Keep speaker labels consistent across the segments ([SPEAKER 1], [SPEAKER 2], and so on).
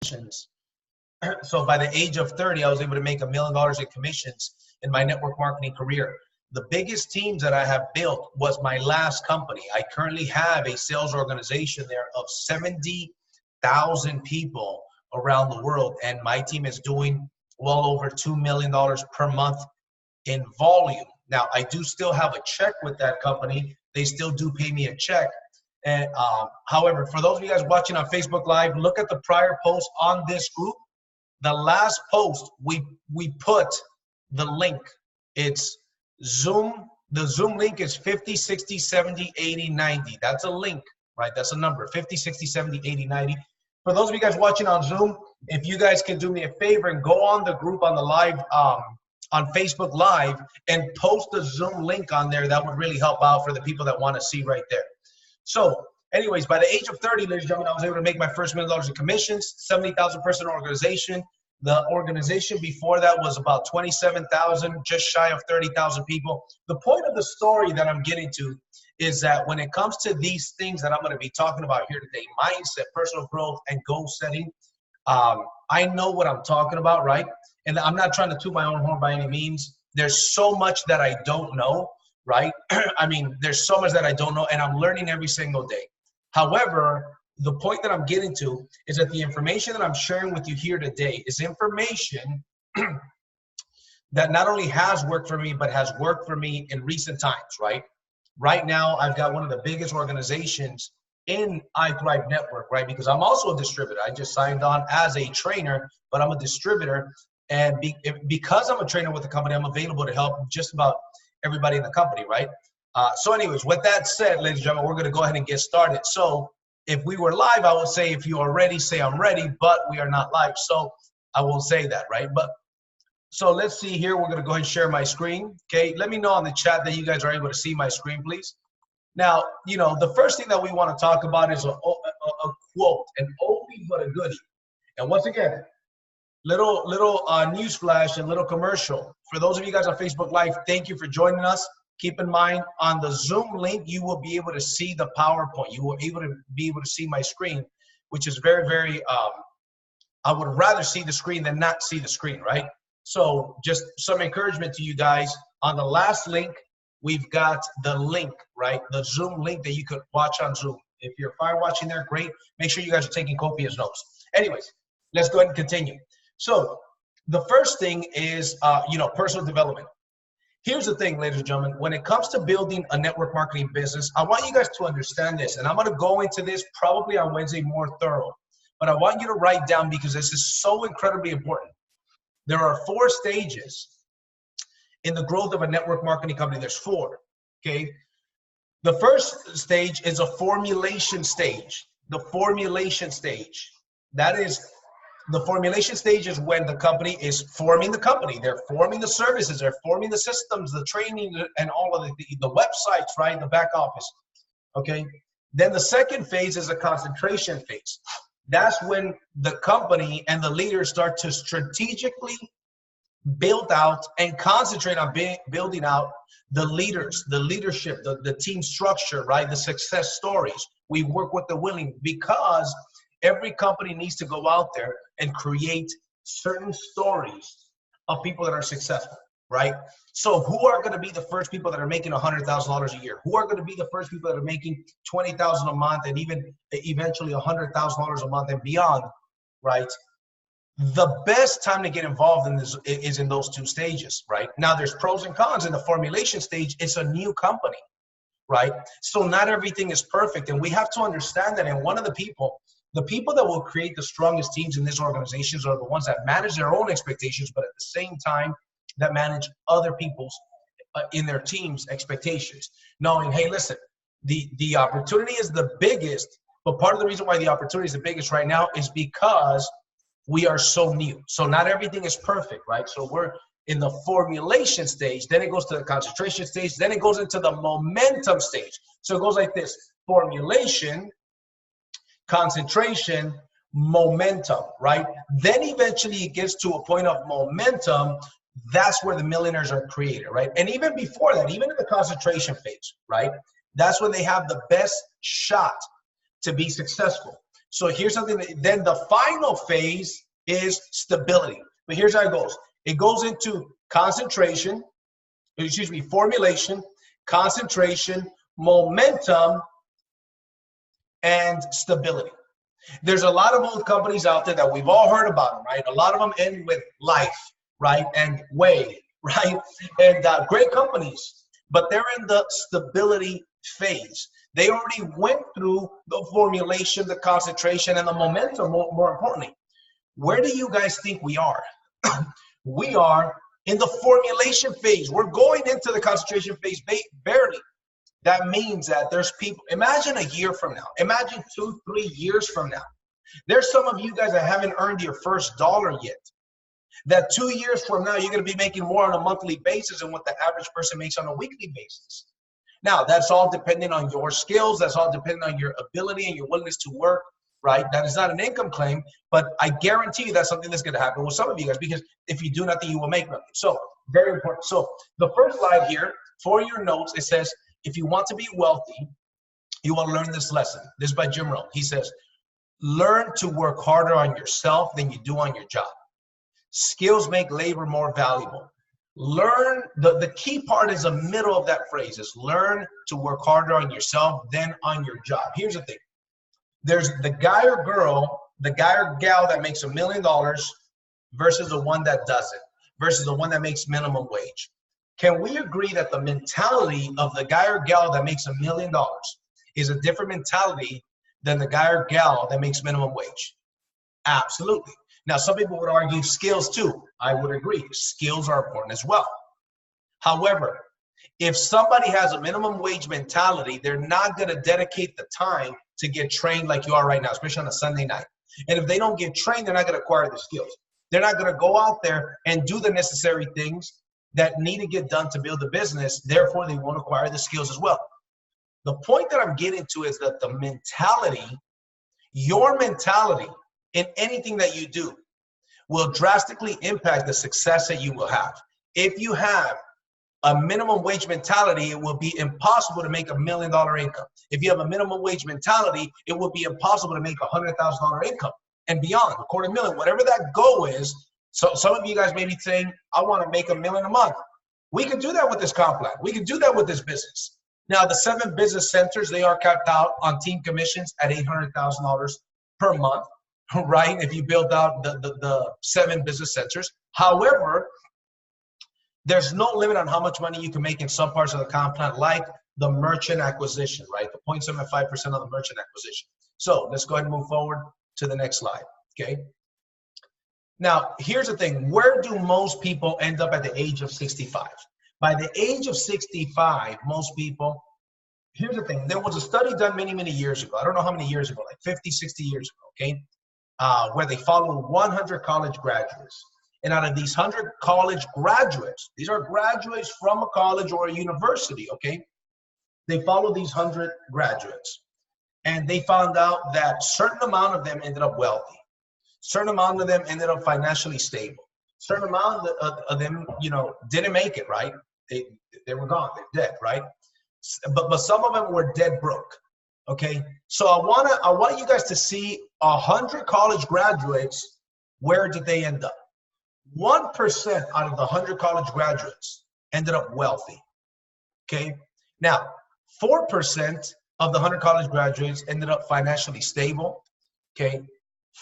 [SPEAKER 1] commissions. So by the age of 30, I was able to make $1 million in commissions in my network marketing career. The biggest teams that I have built was my last company. I currently have a sales organization there of 70,000 people around the world, and my team is doing well over $2 million per month in volume. Now, I do still have a check with that company. They still do pay me a check. And however, for those of you guys watching on Facebook Live, look at the prior post on this group. The last post, we put the link. It's Zoom. The Zoom link is 50, 60, 70, 80, 90. That's a link, right? That's a number, 50, 60, 70, 80, 90. For those of you guys watching on Zoom, if you guys can do me a favor and go on the group on the live, on Facebook Live, and post the Zoom link on there, that would really help out for the people that want to see right there. So anyways, by the age of 30, ladies and gentlemen, I was able to make my first $1 million in commissions, 70,000 person organization. The organization before that was about 27,000, just shy of 30,000 people. The point of the story that I'm getting to is that when it comes to these things that I'm going to be talking about here today, mindset, personal growth, and goal setting, I know what I'm talking about, right? And I'm not trying to toot my own horn by any means. There's so much that I don't know, right? I mean, there's so much that I don't know, and I'm learning every single day. However, the point that I'm getting to is that the information that I'm sharing with you here today is information that not only has worked for me, but has worked for me in recent times, right? Right now, I've got one of the biggest organizations in iThrive Network, right? Because I'm also a distributor. I just signed on as a trainer, but I'm a distributor. And because I'm a trainer with the company, I'm available to help just about everybody in the company, right? So anyways, with that said, ladies and gentlemen, we're going to go ahead and get started. So if we were live, I would say if you are ready, say I'm ready, but we are not live. So I won't say that, right? But so let's see here. We're going to go ahead and share my screen. Okay, let me know on the chat that you guys are able to see my screen, please. Now, you know, the first thing that we want to talk about is a quote, an oldie but a goodie. And once again, little news flash and little commercial. For those of you guys on Facebook Live, thank you for joining us. Keep in mind, on the Zoom link, you will be able to see the PowerPoint. You will be able to see my screen, which is very, very, I would rather see the screen than not see the screen, right? So just some encouragement to you guys. On the last link, we've got the link, right? The Zoom link that you could watch on Zoom. If you're fire watching there, great. Make sure you guys are taking copious notes. Anyways, let's go ahead and continue. So the first thing is, you know, personal development. Here's the thing, ladies and gentlemen, when it comes to building a network marketing business, I want you guys to understand this, and I'm going to go into this probably on Wednesday more thorough, but I want you to write down because this is so incredibly important. There are 4 stages in the growth of a network marketing company. There's 4, okay? The first stage is a formulation stage. The formulation stage, that is, the formulation stage is when the company is forming the company. They're forming the services, they're forming the systems, the training, and all of the websites, right? The back office, okay? Then the second phase is a concentration phase. That's when the company and the leaders start to strategically build out and concentrate on building out the leaders, the leadership, the team structure, right? The success stories. We work with the willing because every company needs to go out there and create certain stories of people that are successful, right? So who are going to be the first people that are making $100,000 a year? Who are going to be the first people that are making $20,000 a month and even eventually $100,000 a month and beyond, right? The best time to get involved in this is in those 2 stages, right? Now there's pros and cons. In the formulation stage, it's a new company, right? So not everything is perfect, and we have to understand that. And one of the people that will create the strongest teams in these organizations are the ones that manage their own expectations, but at the same time that manage other people's in their team's expectations. Knowing, hey, listen, the opportunity is the biggest, but part of the reason why the opportunity is the biggest right now is because we are so new. So not everything is perfect, right? So we're in the formulation stage, then it goes to the concentration stage, then it goes into the momentum stage. So it goes like this: formulation, concentration, momentum, right? Then eventually it gets to a point of momentum. That's where the millionaires are created, right? And even before that, even in the concentration phase, right? That's when they have the best shot to be successful. So here's something then the final phase is stability. But here's how it goes. It goes into concentration, formulation, concentration, momentum, and stability. There's a lot of old companies out there that we've all heard about them, right? A lot of them end with life, right? And way, right? And great companies, but they're in the stability phase. They already went through the formulation, the concentration, and the momentum, more importantly. Where do you guys think we are? We are in the formulation phase. We're going into the concentration phase barely. That means that there's people, imagine a year from now, imagine 2-3 years from now. There's some of you guys that haven't earned your first dollar yet. That 2 years from now, you're going to be making more on a monthly basis than what the average person makes on a weekly basis. Now, that's all depending on your skills. That's all depending on your ability and your willingness to work, right? That is not an income claim, but I guarantee you that's something that's going to happen with some of you guys, because if you do nothing, you will make nothing. So very important. So the first slide here for your notes, it says, if you want to be wealthy, you want to learn this lesson. This is by Jim Rohn. He says, learn to work harder on yourself than you do on your job. Skills make labor more valuable. Learn, the key part is the middle of that phrase, is learn to work harder on yourself than on your job. Here's the thing. There's the guy or girl, the guy or gal that makes $1 million versus the one that doesn't, versus the one that makes minimum wage. Can we agree that the mentality of the guy or gal that makes $1 million is a different mentality than the guy or gal that makes minimum wage? Absolutely. Now, some people would argue skills too. I would agree. Skills are important as well. However, if somebody has a minimum wage mentality, they're not going to dedicate the time to get trained like you are right now, especially on a Sunday night. And if they don't get trained, they're not going to acquire the skills. They're not going to go out there and do the necessary things that need to get done to build a business. Therefore, they won't acquire the skills as well. The point that I'm getting to is that the mentality, your mentality in anything that you do will drastically impact the success that you will have. If you have a minimum wage mentality, it will be impossible to make $1 million income. If you have a minimum wage mentality, it will be impossible to make $100,000 income and beyond, $250,000, whatever that goal is. So some of you guys may be saying, I want to make $1 million a month. We can do that with this comp plan. We can do that with this business. Now, the 7 business centers, they are capped out on team commissions at $800,000 per month, right? If you build out the 7 business centers. However, there's no limit on how much money you can make in some parts of the comp plan, like the merchant acquisition, right? The 0.75% of the merchant acquisition. So let's go ahead and move forward to the next slide, okay? Now, here's the thing. Where do most people end up at the age of 65? By the age of 65, most people, here's the thing. There was a study done many, many years ago. I don't know how many years ago, like 50, 60 years ago, okay? Where they followed 100 college graduates. And out of these 100 college graduates, these are graduates from a college or a university, okay? They followed these 100 graduates. And they found out that a certain amount of them ended up wealthy. Certain amount of them ended up financially stable. Certain amount of them, you know, didn't make it, right? They were gone, they're dead, right? But some of them were dead broke, okay? So I want you guys to see 100 college graduates, where did they end up? 1% out of the 100 college graduates ended up wealthy, okay? Now, 4% of the 100 college graduates ended up financially stable, okay?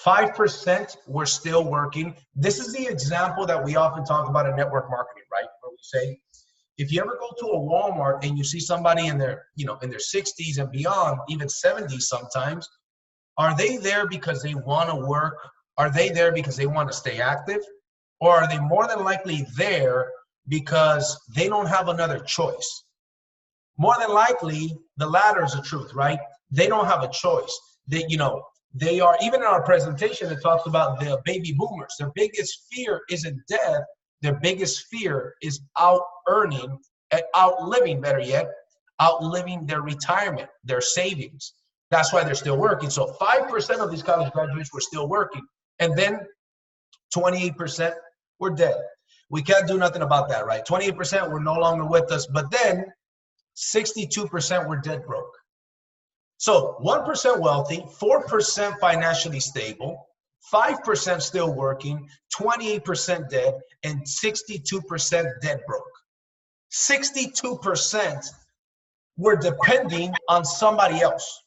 [SPEAKER 1] 5% were still working. This is the example that we often talk about in network marketing, right? Where we say, if you ever go to a Walmart and you see somebody in their, you know, in their 60s and beyond, even 70s sometimes, are they there because they want to work? Are they there because they want to stay active? Or are they more than likely there because they don't have another choice? More than likely, the latter is the truth, right? They don't have a choice. They, you know, they are, even in our presentation, it talks about the baby boomers. Their biggest fear isn't death. Their biggest fear is outliving, better yet, outliving their retirement, their savings. That's why they're still working. So 5% of these college graduates were still working. And then 28% were dead. We can't do nothing about that, right? 28% were no longer with us. But then 62% were dead broke. So 1% wealthy, 4% financially stable, 5% still working, 28% dead, and 62% dead broke. 62% were depending on somebody else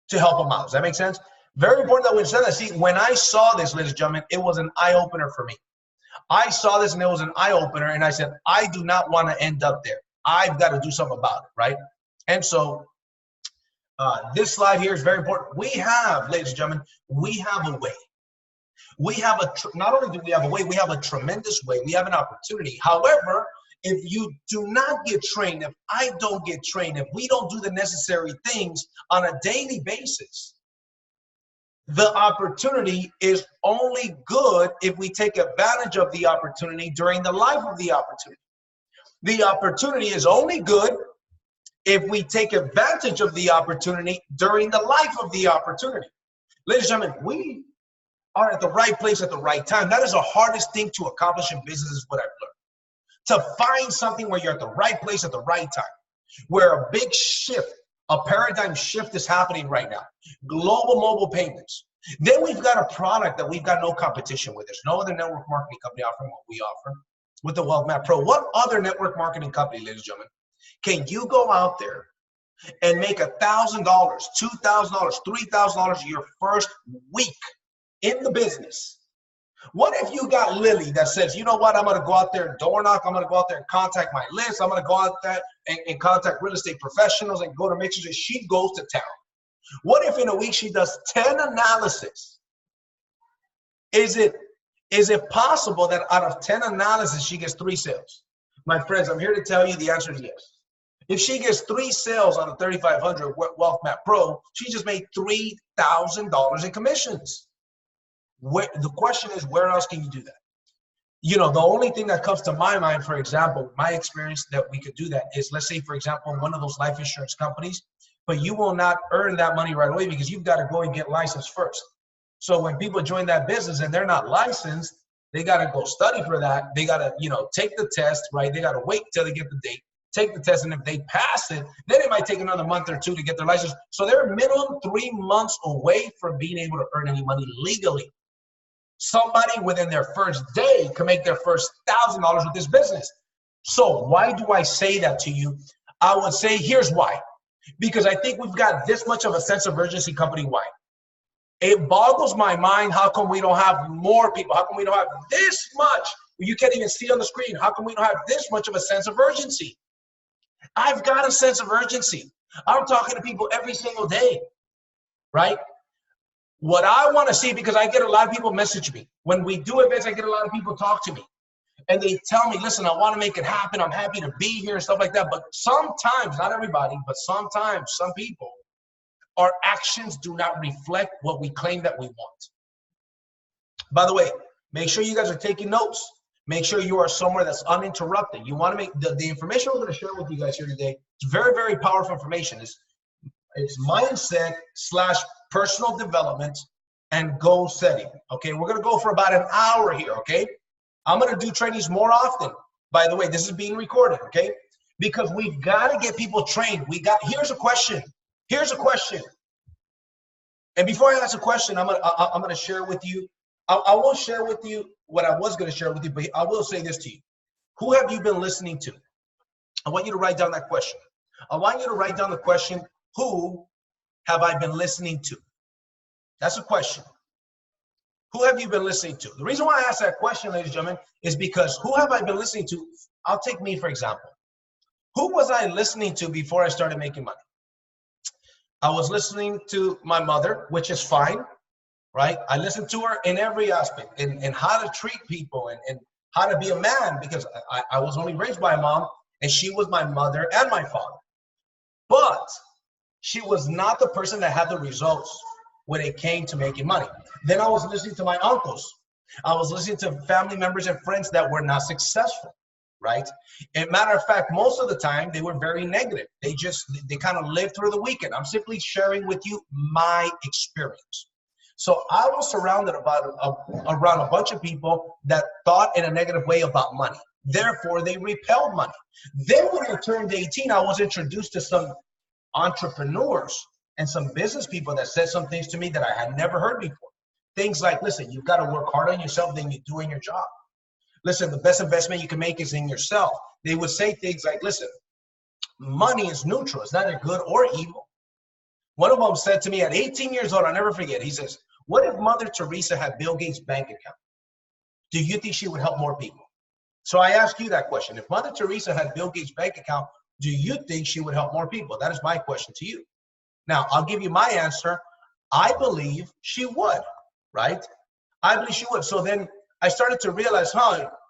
[SPEAKER 1] to help them out. Does that make sense? Very important that we said that. See, when I saw this, ladies and gentlemen, it was an eye-opener for me. I saw this and it was an eye-opener, and I said, I do not want to end up there. I've got to do something about it, right? And so this slide here is very important. We have, ladies and gentlemen, we have a way. We have not only do we have a way, we have a tremendous way. We have an opportunity. However, if you do not get trained, if I don't get trained, if we don't do the necessary things on a daily basis, the opportunity is only good if we take advantage of the opportunity during the life of the opportunity. The opportunity is only good if we take advantage of the opportunity during the life of the opportunity. Ladies and gentlemen, we are at the right place at the right time. That is the hardest thing to accomplish in business, is what I've learned. To find something where you're at the right place at the right time, where a big shift, a paradigm shift is happening right now. Global mobile payments. Then we've got a product that we've got no competition with. There's no other network marketing company offering what we offer with the Wealth Map Pro. What other network marketing company, ladies and gentlemen, can you go out there and make $1,000, $2,000, $3,000 your first week in the business? What if you got Lily that says, you know what, I'm going to go out there and door knock, I'm going to go out there and contact my list, I'm going to go out there and contact real estate professionals and go to make sure that she goes to town. What if in a week she does 10 analysis? Is it possible that out of 10 analysis she gets 3 sales? My friends, I'm here to tell you the answer is yes. If she gets 3 sales on a 3,500 Wealth Map Pro, she just made $3,000 in commissions. The question is, where else can you do that? You know, the only thing that comes to my mind, for example, my experience that we could do that is, let's say, for example, one of those life insurance companies, but you will not earn that money right away because you've got to go and get licensed first. So when people join that business and they're not licensed, they got to go study for that. They got to, you know, take the test, right? They got to wait till they get the date, take the test, and if they pass it, then it might take another month or 2 to get their license. So they're minimum 3 months away from being able to earn any money legally. Somebody within their first day can make their first $1,000 with this business. So why do I say that to you? I would say here's why. Because I think we've got this much of a sense of urgency company-wide. It boggles my mind, how come we don't have more people? How come we don't have this much? You can't even see on the screen. How come we don't have this much of a sense of urgency? I've got a sense of urgency. I'm talking to people every single day, right? What I want to see, because I get a lot of people message me. When we do events, I get a lot of people talk to me. And they tell me, listen, I want to make it happen. I'm happy to be here and stuff like that. But sometimes, not everybody, but sometimes some people, our actions do not reflect what we claim that we want. By the way, make sure you guys are taking notes. Make sure you are somewhere that's uninterrupted. You want to make the information we're going to share with you guys here today. It's very, very powerful information. It's mindset / personal development and goal setting. Okay, we're going to go for about an hour here. Okay, I'm going to do trainings more often. By the way, this is being recorded. Okay, because we've got to get people trained. Here's a question. Here's a question. And before I ask a question, I'm gonna share with you. I won't share with you what I was going to share with you, but I will say this to you. Who have you been listening to? I want you to write down that question. I want you to write down the question, who have I been listening to? That's a question. Who have you been listening to? The reason why I ask that question, ladies and gentlemen, is because who have I been listening to? I'll take me, for example. Who was I listening to before I started making money? I was listening to my mother, which is fine, right? I listened to her in every aspect, in how to treat people and how to be a man, because I was only raised by a mom, and she was my mother and my father. But she was not the person that had the results when it came to making money. Then I was listening to my uncles. I was listening to family members and friends that were not successful, right? And matter of fact, most of the time they were very negative. They kind of lived through the weekend. I'm simply sharing with you my experience. So I was surrounded around a bunch of people that thought in a negative way about money. Therefore, they repelled money. Then when I turned 18, I was introduced to some entrepreneurs and some business people that said some things to me that I had never heard before. Things like, listen, you've got to work harder on yourself than you do in your job. Listen, the best investment you can make is in yourself. They would say things like, listen, money is neutral. It's neither good or evil. One of them said to me at 18 years old, I'll never forget, he says, what if Mother Teresa had Bill Gates' bank account? Do you think she would help more people? So I ask you that question. If Mother Teresa had Bill Gates' bank account, do you think she would help more people? That is my question to you. Now, I'll give you my answer. I believe she would, right? I believe she would. So then I started to realize,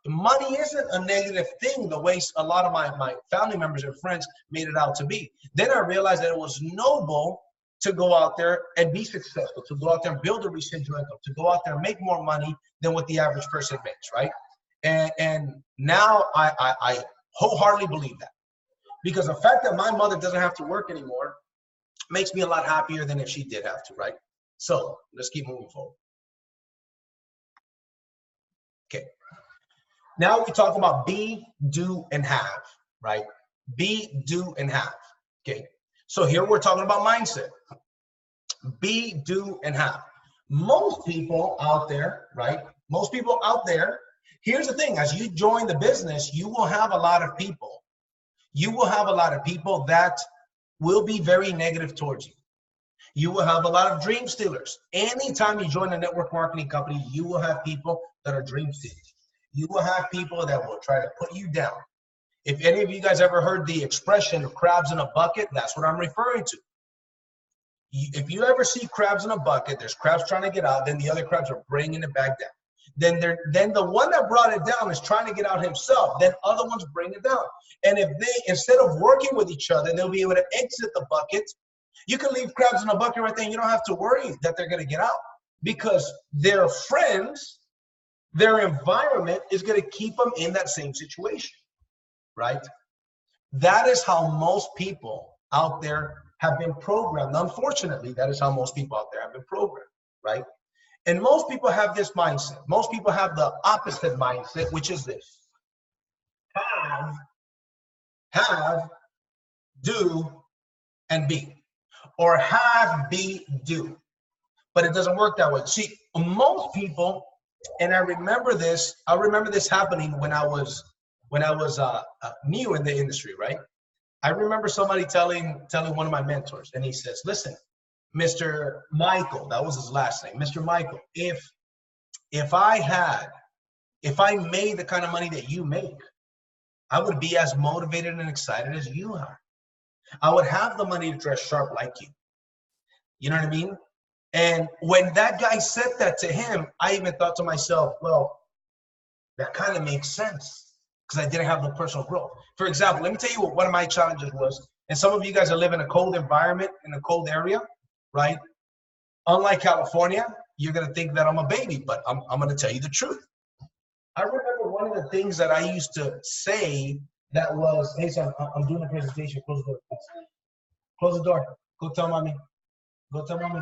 [SPEAKER 1] money isn't a negative thing the way a lot of my family members and friends made it out to be. Then I realized that it was noble to go out there and be successful, to go out there and build a residual income, to go out there and make more money than what the average person makes, right? And now I wholeheartedly believe that. Because the fact that my mother doesn't have to work anymore makes me a lot happier than if she did have to, right? So let's keep moving forward. Okay. Now we talk about be, do, and have, right? Be, do, and have. Okay. So here we're talking about mindset. Be, do, and have. Most people out there, right? Most people out there, here's the thing. As you join the business, you will have a lot of people. You will have a lot of people that will be very negative towards you. You will have a lot of dream stealers. Anytime you join a network marketing company, you will have people that are dream stealers. You will have people that will try to put you down. If any of you guys ever heard the expression crabs in a bucket, that's what I'm referring to. If you ever see crabs in a bucket, there's crabs trying to get out, then the other crabs are bringing it back down. Then the one that brought it down is trying to get out himself. Then other ones bring it down. And if they, instead of working with each other, they'll be able to exit the bucket. You can leave crabs in a bucket right there, and you don't have to worry that they're going to get out, because their friends, their environment is going to keep them in that same situation, right? That is how most people out there have been programmed. Unfortunately, that is how most people out there have been programmed, right? And most people have this mindset. Most people have the opposite mindset, which is this: have, do, and be. Or have, be, do. But it doesn't work that way. See, most people, and I remember this happening when I was new in the industry, right? I remember somebody telling one of my mentors, and he says, listen, Mr. Michael, that was his last name, Mr. Michael, if I made the kind of money that you make, I would be as motivated and excited as you are. I would have the money to dress sharp like you. You know what I mean? And when that guy said that to him, I even thought to myself, well, that kind of makes sense, because I didn't have the personal growth. For example, let me tell you what one of my challenges was. And some of you guys that live in a cold environment, in a cold area, right? Unlike California, you're going to think that I'm a baby, but I'm going to tell you the truth. I remember one of the things that I used to say that was, hey, son, I'm doing a presentation. Close the door, please. Close the door. Go tell mommy. Go tell mommy.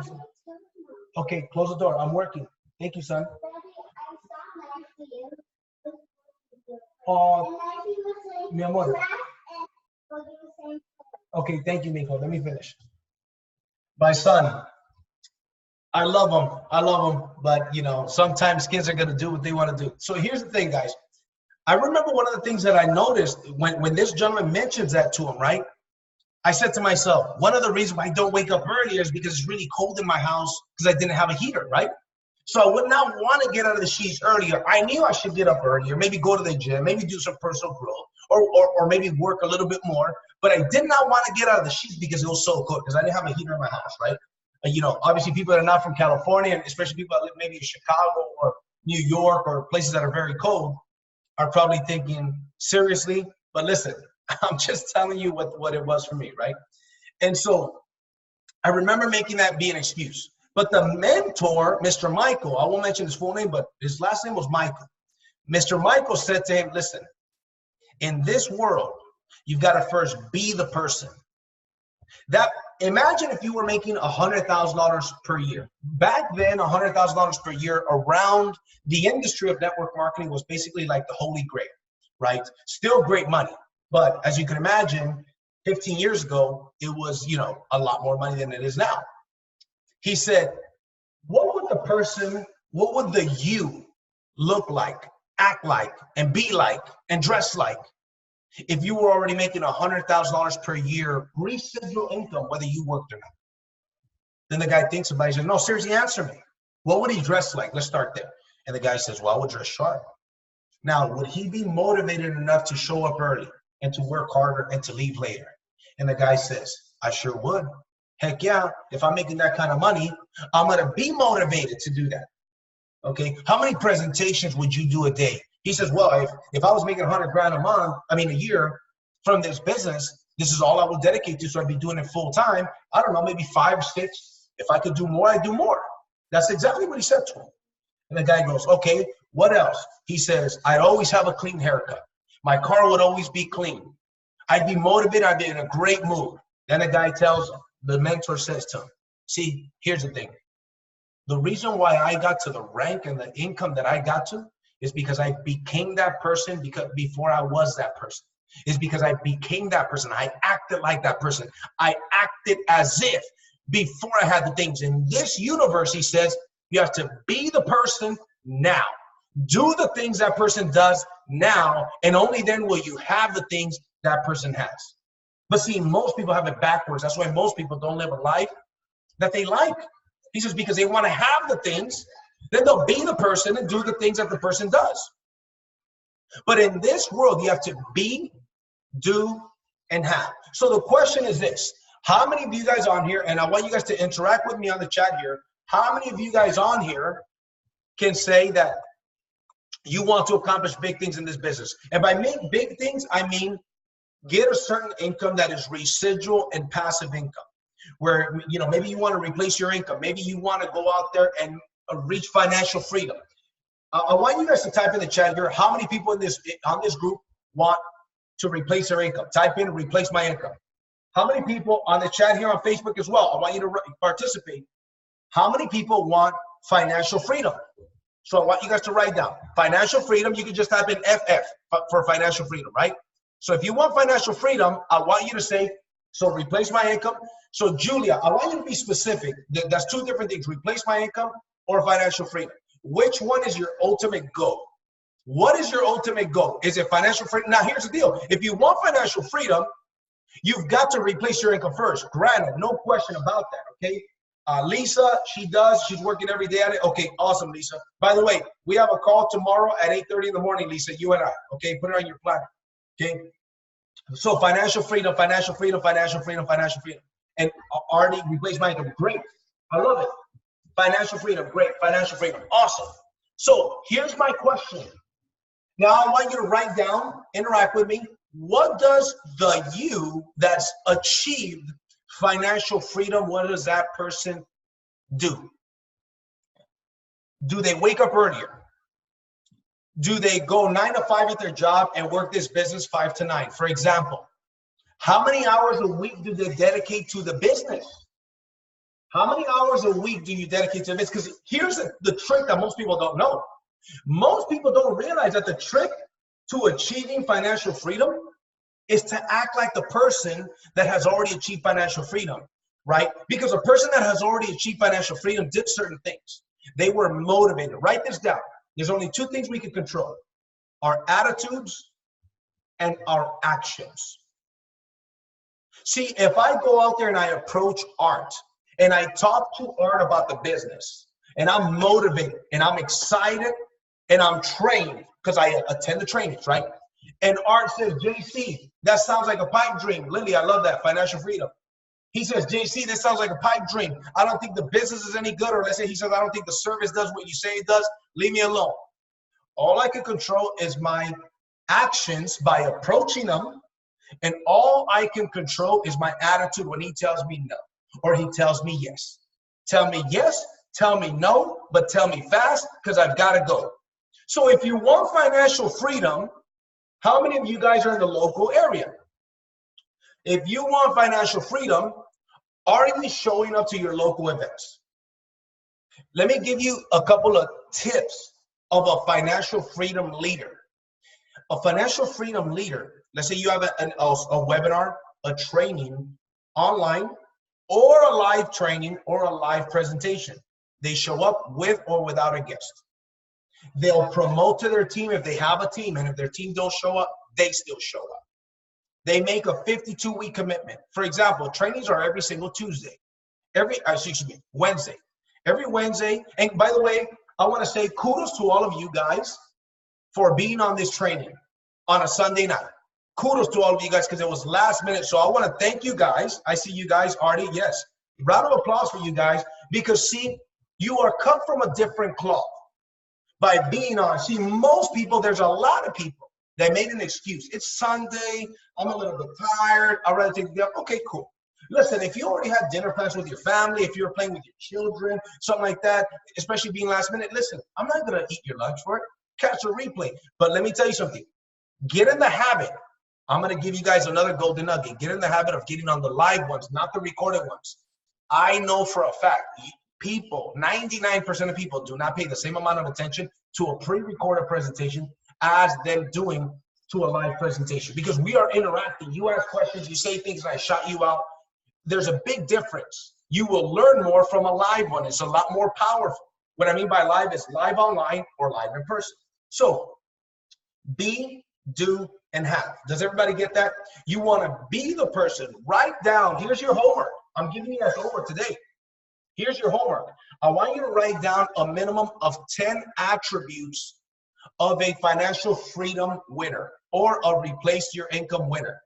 [SPEAKER 1] Okay, close the door. I'm working. Thank you, son. Mi amor. Okay, thank you, Miko. Let me finish. My son, I love him, but you know, sometimes kids are gonna do what they want to do. So here's the thing, guys. I remember one of the things that I noticed when this gentleman mentions that to him, right? I said to myself, one of the reasons why I don't wake up earlier is because it's really cold in my house because I didn't have a heater, right? So I would not want to get out of the sheets earlier. I knew I should get up earlier, maybe go to the gym, maybe do some personal growth, or maybe work a little bit more. But I did not want to get out of the sheets because it was so cold, because I didn't have a heater in my house, right? You know, obviously people that are not from California, and especially people that live maybe in Chicago or New York or places that are very cold, are probably thinking, seriously? But listen, I'm just telling you what it was for me, right? And so I remember making that be an excuse. But the mentor, Mr. Michael, I won't mention his full name, but his last name was Michael. Mr. Michael said to him, listen, in this world, you've got to first be the person. Imagine if you were making $100,000 per year. Back then, $100,000 per year around the industry of network marketing was basically like the holy grail, right? Still great money. But as you can imagine, 15 years ago, it was, you know, a lot more money than it is now. He said, what would the you look like, act like, and be like, and dress like if you were already making $100,000 per year residual income, whether you worked or not? Then the guy thinks about it. He says, no, seriously, answer me. What would he dress like? Let's start there. And the guy says, well, I would dress sharp. Now, would he be motivated enough to show up early and to work harder and to leave later? And the guy says, I sure would. Heck yeah, if I'm making that kind of money, I'm gonna be motivated to do that. Okay, how many presentations would you do a day? He says, well, if I was making 100 grand a year from this business, this is all I would dedicate to, so I'd be doing it full time. I don't know, maybe 5 or 6. If I could do more, I'd do more. That's exactly what he said to him. And the guy goes, okay, what else? He says, I'd always have a clean haircut. My car would always be clean. I'd be motivated, I'd be in a great mood. Then the guy tells him, the mentor says to him, see, here's the thing. The reason why I got to the rank and the income that I got to is because I became that person before I was that person. It's because I became that person. I acted like that person. I acted as if before I had the things. In this universe, he says, you have to be the person now. Do the things that person does now, and only then will you have the things that person has. But see, most people have it backwards. That's why most people don't live a life that they like. He says, because they want to have the things, then they'll be the person and do the things that the person does. But in this world, you have to be, do, and have. So the question is this. How many of you guys on here, and I want you guys to interact with me on the chat here, how many of you guys on here can say that you want to accomplish big things in this business? And by big things, I mean get a certain income that is residual and passive income, where, you know, maybe you want to replace your income. Maybe you want to go out there and reach financial freedom. I want you guys to type in the chat here, how many people on this group want to replace their income? Type in replace my income. How many people on the chat here on Facebook as well? I want you to participate. How many people want financial freedom? So I want you guys to write down financial freedom. You can just type in FF for financial freedom, right? So if you want financial freedom, I want you to say, so replace my income. So Julia, I want you to be specific. That's 2 different things, replace my income or financial freedom. Which one is your ultimate goal? What is your ultimate goal? Is it financial freedom? Now here's the deal. If you want financial freedom, you've got to replace your income first. Granted, no question about that, okay? Lisa, she's working every day at it. Okay, awesome, Lisa. By the way, we have a call tomorrow at 8:30 in the morning, Lisa, you and I, okay? Put it on your planner, okay? So financial freedom, financial freedom, financial freedom, financial freedom. And already replace my income. Great. I love it. Financial freedom. Great. Financial freedom. Awesome. So here's my question. Now I want you to write down, interact with me. What does the you that's achieved financial freedom, what does that person do? Do they wake up earlier? Do they go 9 to 5 at their job and work this business 5 to 9? For example, how many hours a week do they dedicate to the business? How many hours a week do you dedicate to the business? Because here's the trick that most people don't know. Most people don't realize that the trick to achieving financial freedom is to act like the person that has already achieved financial freedom, right? Because a person that has already achieved financial freedom did certain things. They were motivated. Write this down. There's only 2 things we can control: our attitudes and our actions. See, if I go out there and I approach Art and I talk to Art about the business, and I'm motivated and I'm excited and I'm trained because I attend the trainings, right? And Art says, JC, that sounds like a pipe dream. Lily, I love that, financial freedom. He says, JC, this sounds like a pipe dream. I don't think the business is any good. Or let's say he says, I don't think the service does what you say it does. Leave me alone. All I can control is my actions by approaching them. And all I can control is my attitude when he tells me no, or he tells me yes. Tell me yes, tell me no, but tell me fast, because I've got to go. So if you want financial freedom, how many of you guys are in the local area? If you want financial freedom, are you showing up to your local events? Let me give you a couple of tips of a financial freedom leader. A financial freedom leader, let's say you have a webinar a training online or a live training or a live presentation. They show up with or without a guest. They'll promote to their team if they have a team, and if their team don't show up, they still show up. They make a 52-week commitment. For example, trainings are every single Tuesday, Wednesday. Every Wednesday, and by the way, I want to say kudos to all of you guys for being on this training on a Sunday night. Kudos to all of you guys because it was last minute. So I want to thank you guys. I see you guys already. Yes. Round of applause for you guys because, see, you are cut from a different cloth by being on. See, most people, there's a lot of people that made an excuse. It's Sunday. I'm a little bit tired. I'd rather take the day off. Okay, cool. Listen, if you already had dinner plans with your family, if you're playing with your children, something like that, especially being last minute, listen, I'm not going to eat your lunch for it. Catch a replay. But let me tell you something. Get in the habit. I'm going to give you guys another golden nugget. Get in the habit of getting on the live ones, not the recorded ones. I know for a fact, people, 99% of people do not pay the same amount of attention to a pre-recorded presentation as them doing to a live presentation because we are interacting. You ask questions, you say things, and I shout you out. There's a big difference. You will learn more from a live one. It's a lot more powerful. What I mean by live is live online or live in person. So be, do, and have. Does everybody get that? You want to be the person. Write down. Here's your homework. I'm giving you guys homework today. Here's your homework. I want you to write down a minimum of 10 attributes of a financial freedom winner or a replace your income winner.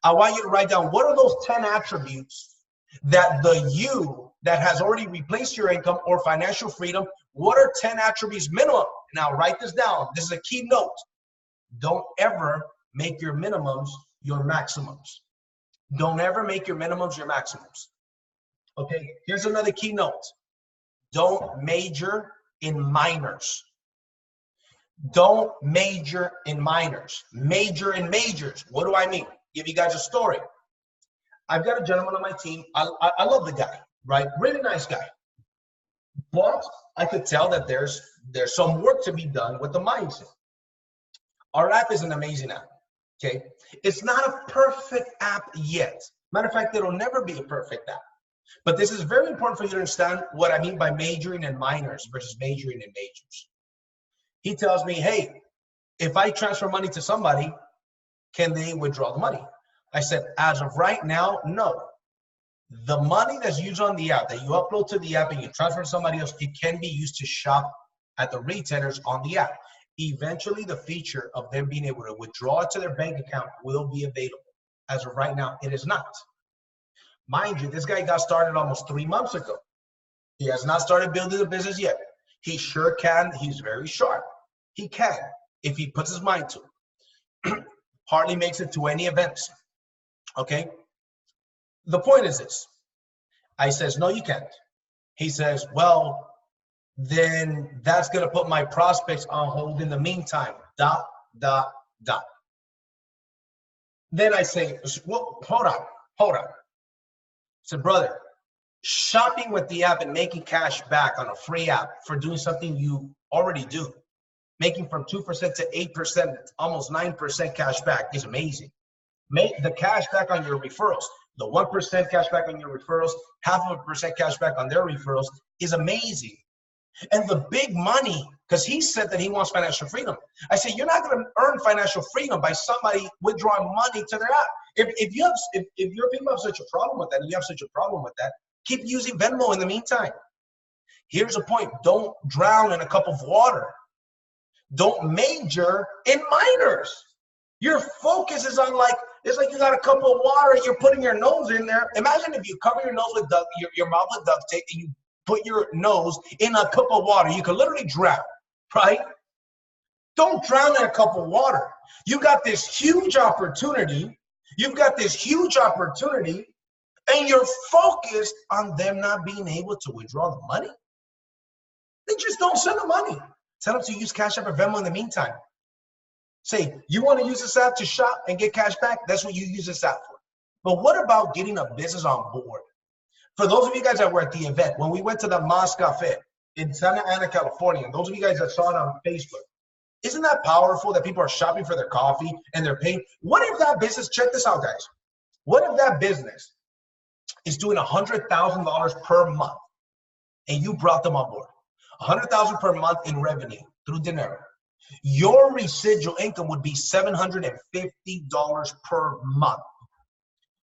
[SPEAKER 1] I want you to write down what are those 10 attributes that the you that has already replaced your income or financial freedom, what are 10 attributes minimum? Now write this down. This is a key note. Don't ever make your minimums your maximums. Don't ever make your minimums your maximums. Okay, here's another key note. Don't major in minors. Don't major in minors. Major in majors. What do I mean? Give you guys a story. I've got a gentleman on my team. I love the guy, right? Really nice guy. But I could tell that there's some work to be done with the mindset. Our app is an amazing app, okay? It's not a perfect app yet. Matter of fact, it'll never be a perfect app. But this is very important for you to understand what I mean by majoring in minors versus majoring in majors. He tells me, hey, if I transfer money to somebody, can they withdraw the money? I said, as of right now, no. The money that's used on the app that you upload to the app and you transfer to somebody else, it can be used to shop at the retailers on the app. Eventually, the feature of them being able to withdraw it to their bank account will be available. As of right now, it is not. Mind you, this guy got started almost 3 months ago. He has not started building a business yet. He sure can. He's very sharp. He can if he puts his mind to it. Hardly makes it to any events. Okay? The point is this. I says, no, you can't. He says, well, then that's going to put my prospects on hold in the meantime. ... Then I say, well, hold on. I said, brother, shopping with the app and making cash back on a free app for doing something you already do, making from 2% to 8%, almost 9% cash back is amazing. Make the cash back on your referrals. The 1% cash back on your referrals, 0.5% cash back on their referrals is amazing. And the big money, because he said that he wants financial freedom. I say, you're not going to earn financial freedom by somebody withdrawing money to their app. If your people have such a problem with that, and you have such a problem with that, keep using Venmo in the meantime. Here's the point. Don't drown in a cup of water. Don't major in minors. Your focus is on it's like you got a cup of water, you're putting your nose in there. Imagine if you cover your nose with your mouth with duct tape and you put your nose in a cup of water. You could literally drown, right? Don't drown in a cup of water. You got this huge opportunity. You've got this huge opportunity and you're focused on them not being able to withdraw the money. They just don't send the money. Tell them to use Cash App or Venmo in the meantime. Say, you want to use this app to shop and get cash back? That's what you use this app for. But what about getting a business on board? For those of you guys that were at the event, when we went to the Mas Cafe in Santa Ana, California, and those of you guys that saw it on Facebook, isn't that powerful that people are shopping for their coffee and they're paying? What if that business, check this out, guys. What if that business is doing $100,000 per month and you brought them on board? $100,000 per month in revenue through dinero. Your residual income would be $750 per month.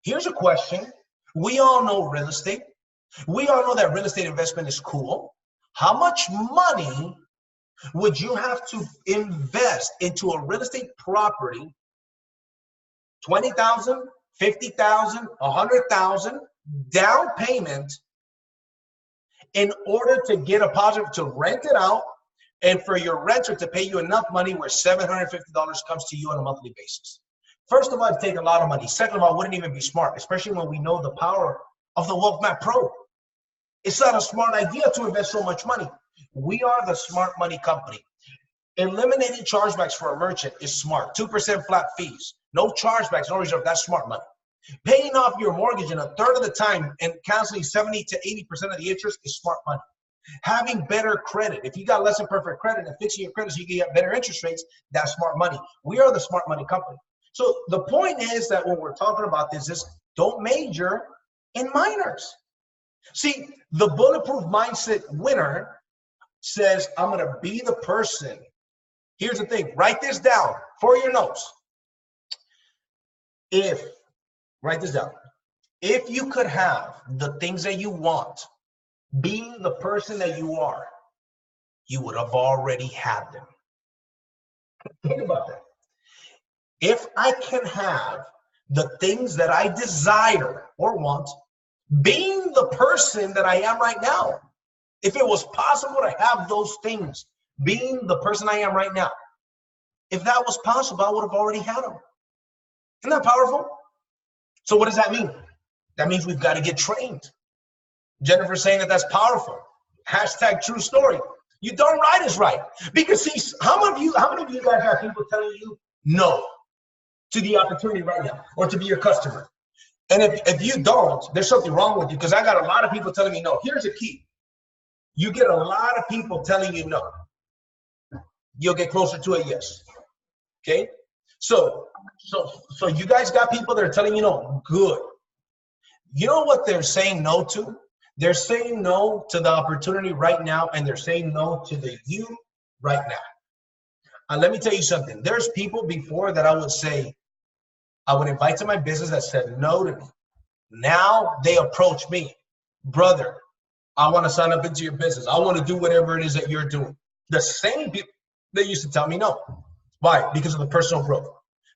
[SPEAKER 1] Here's a question. We all know real estate. We all know that real estate investment is cool. How much money would you have to invest into a real estate property? 20,000, 50,000, 100,000 down payment in order to get a positive, to rent it out, and for your renter to pay you enough money where $750 comes to you on a monthly basis. First of all, it'd take a lot of money. Second of all, it wouldn't even be smart, especially when we know the power of the Wealth Map Pro. It's not a smart idea to invest so much money. We are the smart money company. Eliminating chargebacks for a merchant is smart. 2% flat fees. No chargebacks, no reserve. That's smart money. Paying off your mortgage in a third of the time and canceling 70 to 80% of the interest is smart money. Having better credit. If you got less than perfect credit and fixing your credit so you can get better interest rates, that's smart money. We are the smart money company. So the point is that when we're talking about this is don't major in minors. See, the bulletproof mindset winner says, I'm going to be the person. Here's the thing. Write this down for your notes. Write this down. If you could have the things that you want, being the person that you are, you would have already had them. Think about that. If I can have the things that I desire or want, being the person that I am right now, if it was possible to have those things, being the person I am right now, if that was possible, I would have already had them. Isn't that powerful? So what does that mean? That means we've got to get trained. Jennifer's saying that that's powerful. Hashtag true story. You darn right is right. Because see, how many of you guys have people telling you no to the opportunity right now or to be your customer? And if you don't, there's something wrong with you, because I got a lot of people telling me no. Here's the key. You get a lot of people telling you no. You'll get closer to a yes. Okay? So you guys got people that are telling you no. Good. You know what they're saying no to? They're saying no to the opportunity right now, and they're saying no to the you right now. Let me tell you something. There's people before that I would say, I would invite to my business that said no to me. Now they approach me. Brother, I want to sign up into your business. I want to do whatever it is that you're doing. The same people that used to tell me no. Why? Because of the personal growth.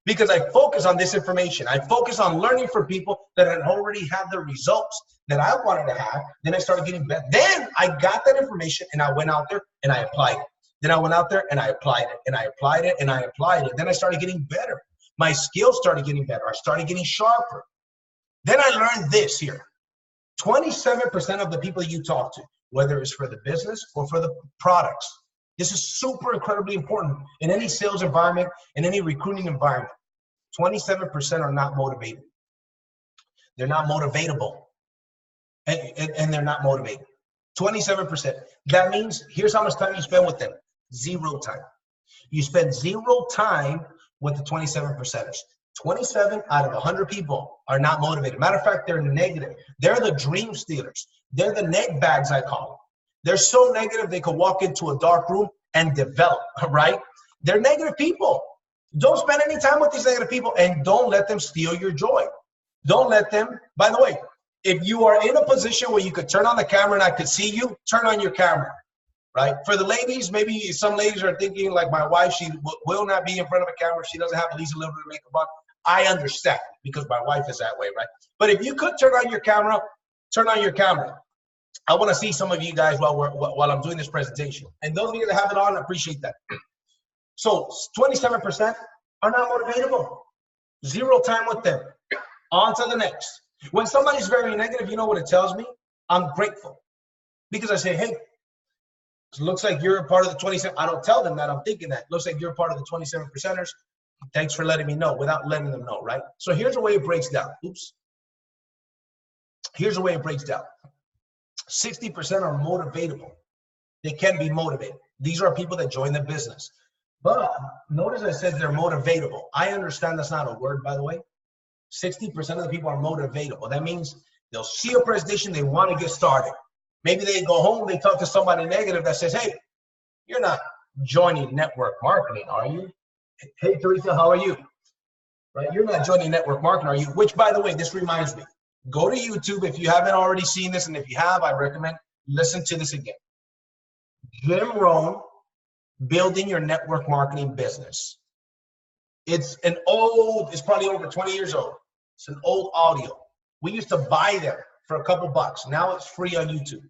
[SPEAKER 1] Because I focus on this information. I focus on learning from people that had already had the results that I wanted to have. Then I started getting better. Then I got that information and I went out there and I applied it. Then I went out there and I applied it and I applied it and I applied it. Then I started getting better. My skills started getting better. I started getting sharper. Then I learned this here. 27% of the people you talk to, whether it's for the business or for the products, this is super incredibly important in any sales environment, in any recruiting environment. 27% are not motivated. They're not motivatable. And they're not motivated. 27%. That means here's how much time you spend with them. 0 time. You spend 0 time with the 27%ers. 27 out of 100 people are not motivated. Matter of fact, they're negative. They're the dream stealers. They're the neg bags, I call them. They're so negative they could walk into a dark room and develop, right? They're negative people. Don't spend any time with these negative people, and don't let them steal your joy. Don't let them, by the way, if you are in a position where you could turn on the camera and I could see you, turn on your camera, right? For the ladies, maybe some ladies are thinking like my wife, she will not be in front of a camera. She doesn't have at least a little bit of makeup on. I understand because my wife is that way, right? But if you could turn on your camera, turn on your camera. I want to see some of you guys while I'm doing this presentation. And those of you that have it on, I appreciate that. So 27% are not motivatable. 0 time with them. On to the next. When somebody's very negative, you know what it tells me? I'm grateful. Because I say, hey, it looks like you're a part of the 27. I don't tell them that. I'm thinking that. Looks like you're a part of the 27%ers. Thanks for letting me know without letting them know, right? So here's the way it breaks down. Oops. Here's the way it breaks down. 60% are motivatable. They can be motivated. These are people that join the business. But notice I said they're motivatable. I understand that's not a word, by the way. 60% of the people are motivatable. That means they'll see a presentation, they want to get started. Maybe they go home, they talk to somebody negative that says, hey, you're not joining network marketing, are you? Hey, Teresa, how are you? Right? You're not joining network marketing, are you? Which, by the way, this reminds me. Go to YouTube if you haven't already seen this, and if you have, I recommend listen to this again. Jim Rohn, Building Your Network Marketing Business. It's probably over 20 years old. It's an old audio. We used to buy them for a couple bucks. Now it's free on YouTube.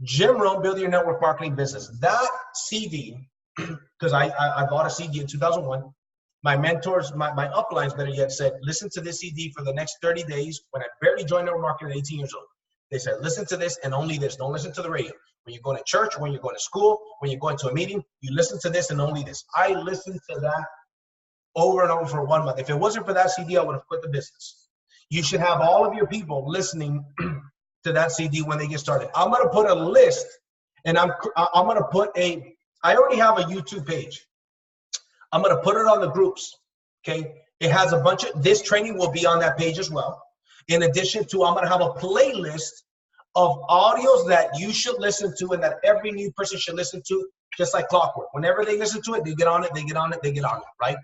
[SPEAKER 1] Jim Rohn, Building Your Network Marketing Business. That CD, because I bought a CD in 2001. My mentors, my uplines better yet, said, listen to this CD for the next 30 days. When I barely joined network marketing at 18 years old, they said, listen to this and only this. Don't listen to the radio. When you're going to church, when you're going to school, when you're going to a meeting, you listen to this and only this. I listened to that over and over for 1 month. If it wasn't for that CD, I would have quit the business. You should have all of your people listening to that CD when they get started. I'm going to put a list, and I'm going to put I already have a YouTube page. I'm going to put it on the groups, okay? It has a bunch of, this training will be on that page as well. In addition to, I'm going to have a playlist of audios that you should listen to and that every new person should listen to, just like clockwork. Whenever they listen to it, they get on it, they get on it, they get on it, right?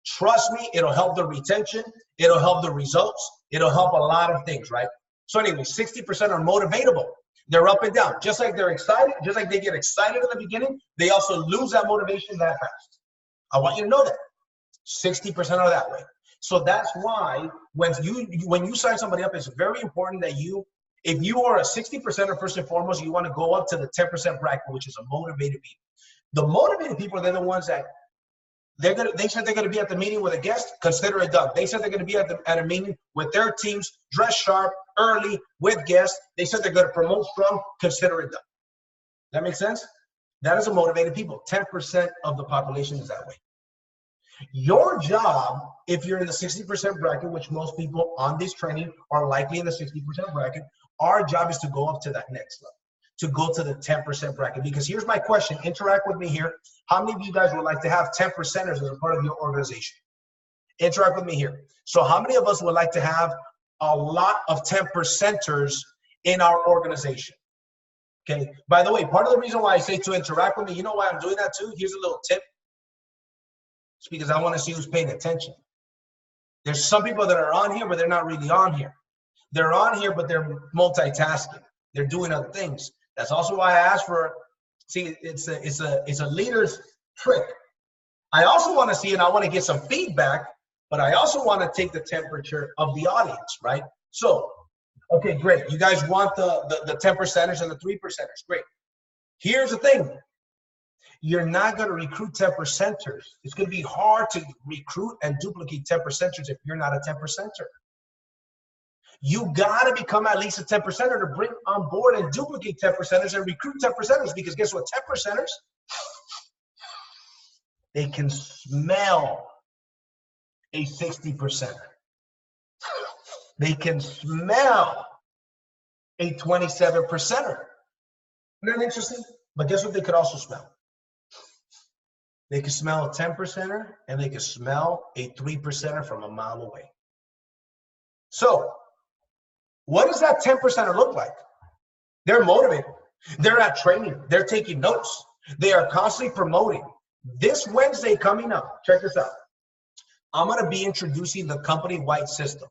[SPEAKER 1] Trust me, it'll help the retention. It'll help the results. It'll help a lot of things, right? So anyway, 60% are motivatable. They're up and down. Just like they're excited, just like they get excited in the beginning, they also lose that motivation that fast. I want you to know that 60% are that way. So that's why when you sign somebody up, it's very important that if you are a 60%er first and foremost, you want to go up to the 10% bracket, which is a motivated people. The motivated people, they're the ones that they said they're gonna be at the meeting with a guest, consider it done. They said they're gonna be at a meeting with their teams, dress sharp, early, with guests. They said they're gonna promote strong, consider it done. That makes sense? That is a motivated people. 10% of the population is that way. Your job, if you're in the 60% bracket, which most people on this training are likely in the 60% bracket, our job is to go up to that next level, to go to the 10% bracket. Because here's my question, interact with me here. How many of you guys would like to have 10%ers as a part of your organization? Interact with me here. So how many of us would like to have a lot of 10%ers in our organization? Okay, by the way, part of the reason why I say to interact with me, you know why I'm doing that too? Here's a little tip. It's because I want to see who's paying attention. There's some people that are on here, but they're not really on here. They're on here, but they're multitasking. They're doing other things. That's also why I asked for, see, it's a leader's trick. I also want to see, and I want to get some feedback, but I also want to take the temperature of the audience, right? So, okay, great. You guys want the 10%ers and the 3%ers. Great. Here's the thing. You're not going to recruit 10%ers. It's going to be hard to recruit and duplicate 10%ers if you're not a 10%er. You got to become at least a 10%er to bring on board and duplicate 10%ers and recruit 10%ers, because guess what? 10%ers, they can smell a 60%er. They can smell a 27%er. Isn't that interesting? But guess what they could also smell? They can smell a 10%er and they can smell a 3%er from a mile away. So, what does that 10%er look like? They're motivated. They're at training. They're taking notes. They are constantly promoting. This Wednesday coming up, check this out. I'm going to be introducing the company-wide system.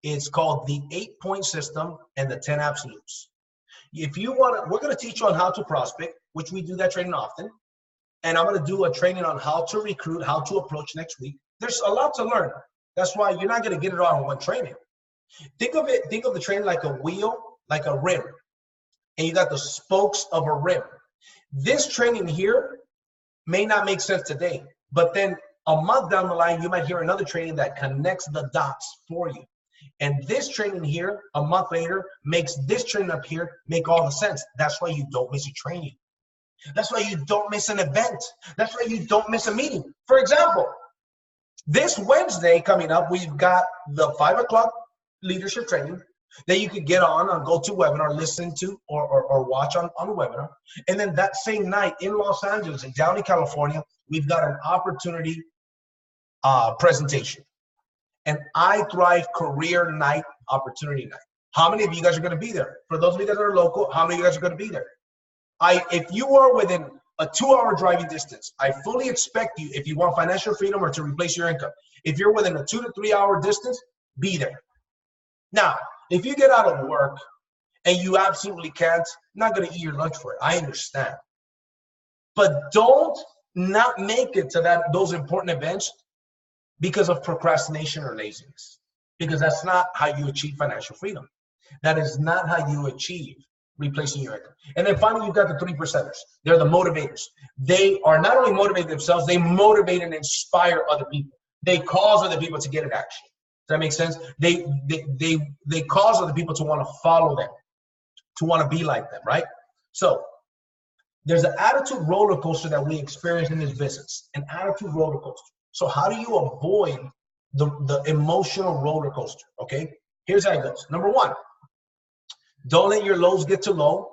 [SPEAKER 1] It's called the 8-point system and the 10 absolutes. If you want to, we're going to teach you on how to prospect, which we do that training often. And I'm going to do a training on how to recruit, how to approach next week. There's a lot to learn. That's why you're not going to get it all in one training. Think of the training like a wheel, like a rim. And you got the spokes of a rim. This training here may not make sense today, but then a month down the line, you might hear another training that connects the dots for you. And this training here, a month later, makes this training up here make all the sense. That's why you don't miss a training. That's why you don't miss an event. That's why you don't miss a meeting. For example, this Wednesday coming up, we've got the 5 o'clock leadership training that you could get on GoToWebinar, listen to, or watch on the webinar. And then that same night in Los Angeles and down in California, we've got an opportunity presentation. and I Thrive Career Night Opportunity Night. How many of you guys are going to be there? For those of you guys that are local, how many of you guys are going to be there? If you are within a 2-hour driving distance, I fully expect you, if you want financial freedom or to replace your income, if you're within a 2 to 3 hour distance, be there. Now, if you get out of work and you absolutely can't, I'm not going to eat your lunch for it. I understand. But don't not make it to those important events because of procrastination or laziness, because that's not how you achieve financial freedom. That is not how you achieve replacing your income. And then finally, you've got the 3%ers. They're the motivators. They are not only motivated themselves, they motivate and inspire other people. They cause other people to get in action. Does that make sense? They cause other people to want to follow them, to want to be like them, right? So there's an attitude roller coaster that we experience in this business, an attitude roller coaster. So how do you avoid the emotional roller coaster? Okay, here's how it goes. Number one, don't let your lows get too low,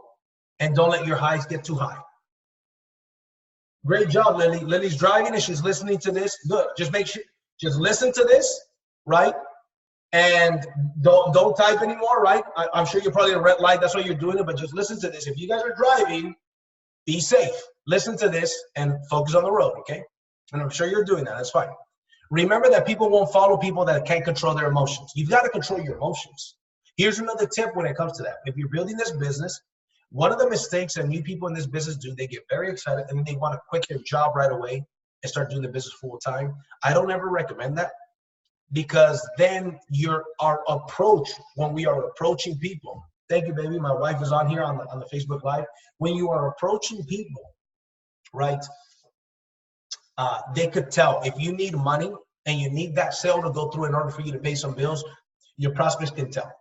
[SPEAKER 1] and don't let your highs get too high. Great job, Lily. Lily's driving and she's listening to this. Good. Just make sure, just listen to this, right? And don't type anymore, right? I'm sure you're probably a red light. That's why you're doing it. But just listen to this. If you guys are driving, be safe. Listen to this and focus on the road, okay? And I'm sure you're doing that. That's fine. Remember that people won't follow people that can't control their emotions. You've got to control your emotions. Here's another tip when it comes to that. If you're building this business, one of the mistakes that new people in this business do, they get very excited and they want to quit their job right away and start doing the business full time. I don't ever recommend that, because then our approach, when we are approaching people, thank you, baby. My wife is on here on the Facebook Live. When you are approaching people, right, they could tell if you need money and you need that sale to go through in order for you to pay some bills, your prospects can tell.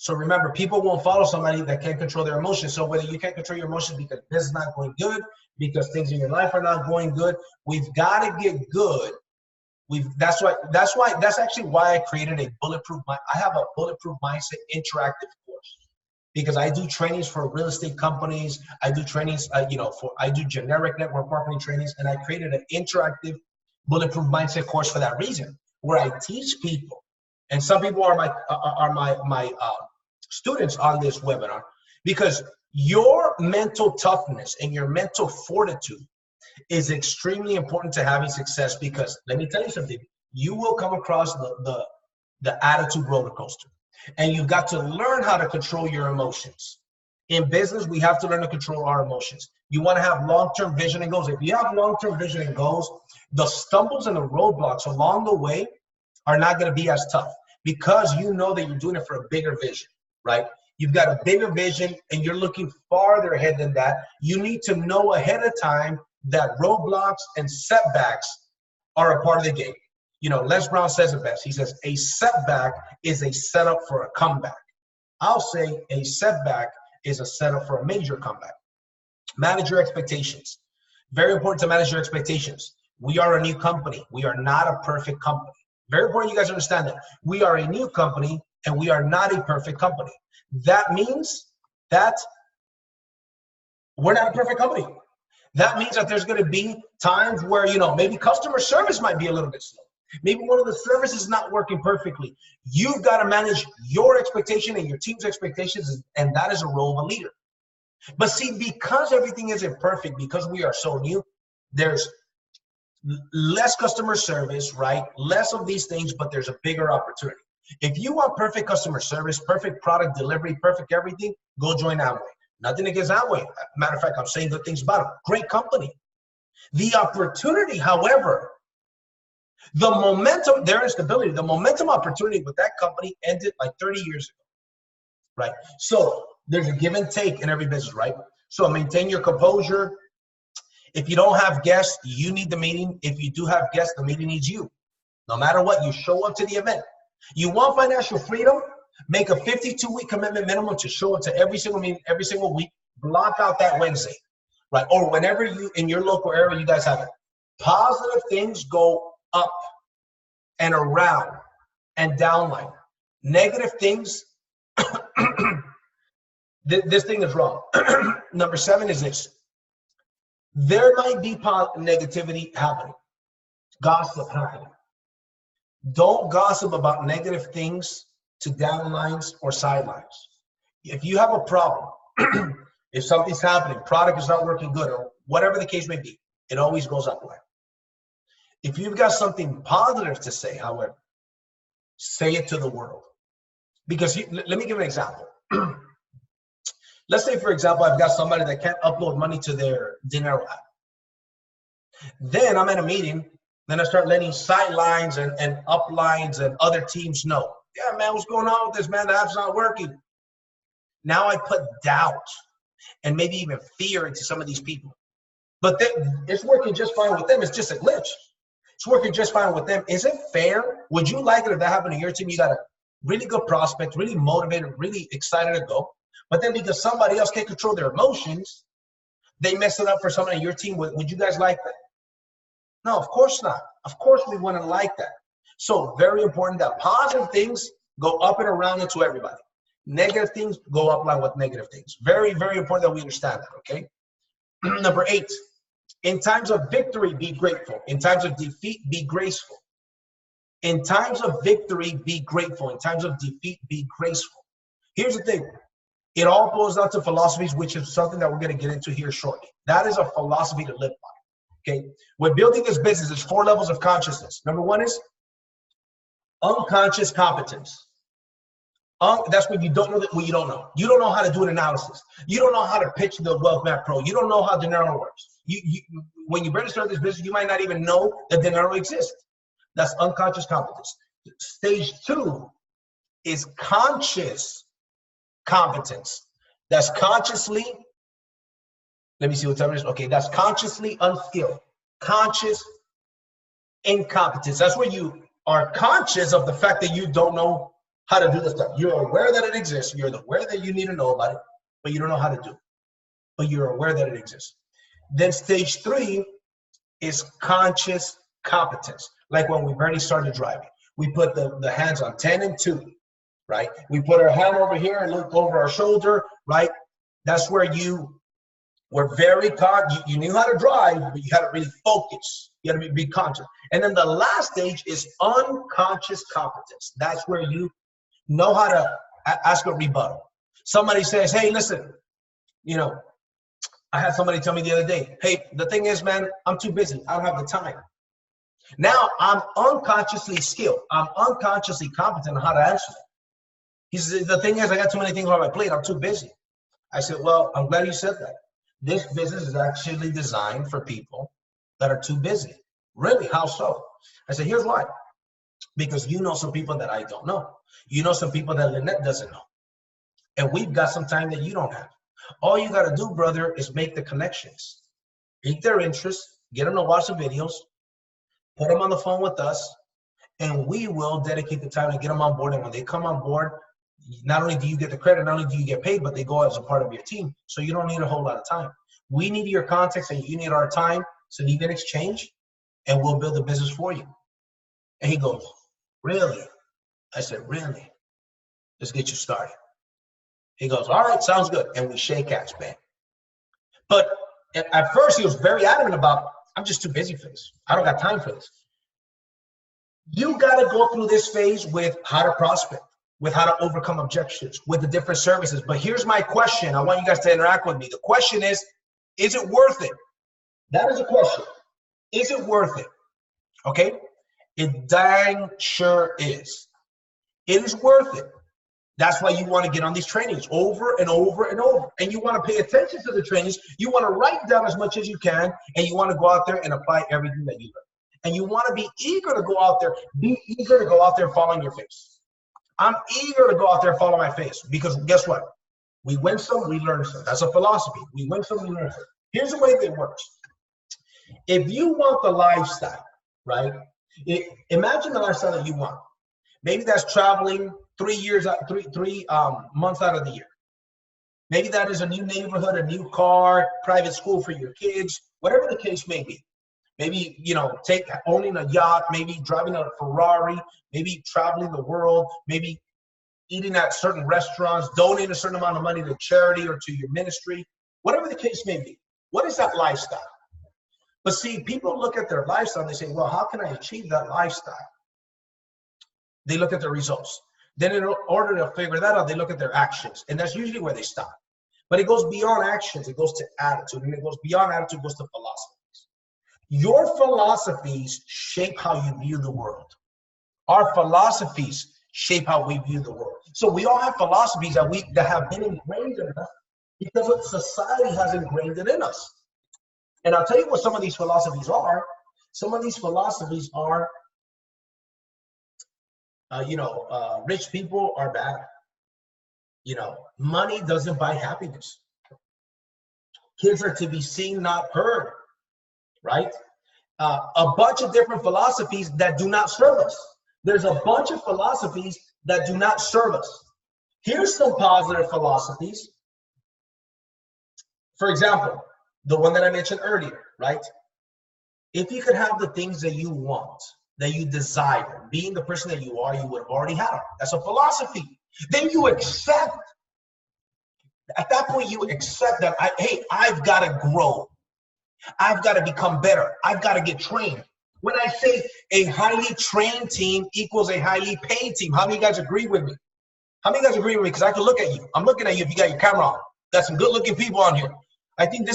[SPEAKER 1] So remember, people won't follow somebody that can't control their emotions. So whether you can't control your emotions because business is not going good, because things in your life are not going good, we've got to get good. That's actually why I created a bulletproof. I have a bulletproof mindset interactive course, because I do trainings for real estate companies. I do trainings, I do generic network marketing trainings, and I created an interactive bulletproof mindset course for that reason, where I teach people, and some people are my students on this webinar, because your mental toughness and your mental fortitude is extremely important to having success. Because let me tell you something, you will come across the attitude roller coaster, and you've got to learn how to control your emotions. In business, we have to learn to control our emotions. You want to have long-term vision and goals. If you have long-term vision and goals, the stumbles and the roadblocks along the way are not going to be as tough, because you know that you're doing it for a bigger vision, right? You've got a bigger vision and you're looking farther ahead than that. You need to know ahead of time that roadblocks and setbacks are a part of the game. You know, Les Brown says it best. He says, a setback is a setup for a comeback. I'll say a setback is a setup for a major comeback. Manage your expectations. Very important to manage your expectations. We are a new company. We are not a perfect company. Very important you guys understand that. We are a new company and we are not a perfect company. That means that we're not a perfect company. That means that there's going to be times where, maybe customer service might be a little bit slow. Maybe one of the services is not working perfectly. You've got to manage your expectation and your team's expectations, and that is a role of a leader. But see, because everything isn't perfect, because we are so new, there's less customer service, right? Less of these things, but there's a bigger opportunity. If you want perfect customer service, perfect product delivery, perfect everything, go join Amway. Nothing against Amway. Matter of fact, I'm saying good things about them. Great company. The opportunity, however, the momentum, their instability, the momentum opportunity with that company ended like 30 years ago, right? So there's a give and take in every business, right? So maintain your composure. If you don't have guests, you need the meeting. If you do have guests, the meeting needs you. No matter what, you show up to the event. You want financial freedom? Make a 52-week commitment minimum to show up to every single meeting, every single week. Block out that Wednesday, right? Or whenever you, in your local area, you guys have it. Positive things go up and around and downline. Negative things, this thing is wrong. Number 7 is this. There might be negativity happening, gossip happening. Don't gossip about negative things to downlines or sidelines. If you have a problem, if something's happening, product is not working good, or whatever the case may be, it always goes upline. If you've got something positive to say, however, say it to the world. Because let me give an example. Let's say, for example, I've got somebody that can't upload money to their Dinero app. Then I'm at a meeting, then I start letting sidelines and uplines and other teams know. Yeah, man, what's going on with this, man? The app's not working. Now I put doubt and maybe even fear into some of these people. But it's working just fine with them. It's just a glitch. It's working just fine with them. Is it fair? Would you like it if that happened to your team? You got a really good prospect, really motivated, really excited to go. But then because somebody else can't control their emotions, they mess it up for someone on your team. Would you guys like that? No, of course not. Of course we want to like that. So very important that positive things go up and around into everybody. Negative things go up line with negative things. Very, very important that we understand that, okay? Number 8, in times of victory, be grateful. In times of defeat, be graceful. In times of victory, be grateful. In times of defeat, be graceful. Here's the thing. It all boils down to philosophies, which is something that we're going to get into here shortly. That is a philosophy to live by, okay? When building this business, there's 4 levels of consciousness. Number 1 is unconscious competence. That's when you don't know what you don't know. You don't know how to do an analysis. You don't know how to pitch the Wealth Map Pro. You don't know how Dinero works. When you barely start this business, you might not even know that Dinero exists. That's unconscious competence. Stage 2 is conscious competence. That's consciously, let me see what time it is. Okay, that's consciously unskilled. Conscious incompetence. That's where you are conscious of the fact that you don't know how to do this stuff. You're aware that it exists. You're aware that you need to know about it, but you don't know how to do it. But you're aware that it exists. Then stage 3 is conscious competence. Like when we barely started driving. We put the hands on 10 and 2, right? We put our hand over here and look over our shoulder, right? That's where you were very you knew how to drive, but you had to really focus. You had to be conscious. And then the last stage is unconscious competence. That's where you know how to ask a rebuttal. Somebody says, hey, listen, I had somebody tell me the other day, hey, the thing is, man, I'm too busy. I don't have the time. Now I'm unconsciously skilled. I'm unconsciously competent on how to answer that. He says, the thing is, I got too many things on my plate. I'm too busy. I said, well, I'm glad you said that. This business is actually designed for people that are too busy. Really? How so? I said, here's why. Because you know some people that I don't know. You know some people that Lynette doesn't know. And we've got some time that you don't have. All you got to do, brother, is make the connections. Pique their interest, get them to watch the videos, put them on the phone with us, and we will dedicate the time to get them on board. And when they come on board, not only do you get the credit, not only do you get paid, but they go as a part of your team. So you don't need a whole lot of time. We need your context and you need our time. So you can exchange and we'll build a business for you. And he goes, really? I said, really? Let's get you started. He goes, all right, sounds good. And we shake hands, man. But at first he was very adamant about, I'm just too busy for this. I don't got time for this. You got to go through this phase with how to prospect, with how to overcome objections, with the different services. But here's my question. I want you guys to interact with me. The question is it worth it? That is a question. Is it worth it? Okay? It dang sure is. It is worth it. That's why you want to get on these trainings over and over and over. And you want to pay attention to the trainings. You want to write down as much as you can. And you want to go out there and apply everything that you learn. And you want to be eager to go out there. Be eager to go out there following your face. I'm eager to go out there and follow my face. Because guess what? We win some, we learn some. That's a philosophy. We win some, we learn some. Here's the way that it works. If you want the lifestyle, right? Imagine the lifestyle that you want. Maybe that's traveling 3 months out of the year. Maybe that is a new neighborhood, a new car, private school for your kids, whatever the case may be. Maybe, owning a yacht, maybe driving a Ferrari, maybe traveling the world, maybe eating at certain restaurants, donating a certain amount of money to charity or to your ministry, whatever the case may be. What is that lifestyle? But see, people look at their lifestyle and they say, well, how can I achieve that lifestyle? they look at the results. Then in order to figure that out, they look at their actions. And that's usually where they stop. But it goes beyond actions. It goes to attitude. And it goes beyond attitude, it goes to philosophies. Your philosophies shape how you view the world. Our philosophies shape how we view the world. So we all have philosophies that have been ingrained in us because what society has ingrained it in us. And I'll tell you what some of these philosophies are. Some of these philosophies are, rich people are bad. Money doesn't buy happiness. Kids are to be seen, not heard, right? A bunch of different philosophies that do not serve us. There's a bunch of philosophies that do not serve us. Here's some positive philosophies. For example, the one that I mentioned earlier, right? If you could have the things that you want, that you desire, being the person that you are, you would have already had them. That's a philosophy. Then you accept. At that point, you accept that, I've got to grow. I've got to become better. I've got to get trained. When I say a highly trained team equals a highly paid team, how many of you guys agree with me? How many of you guys agree with me? Because I can look at you. I'm looking at you if you got your camera on. Got some good-looking people on here. I think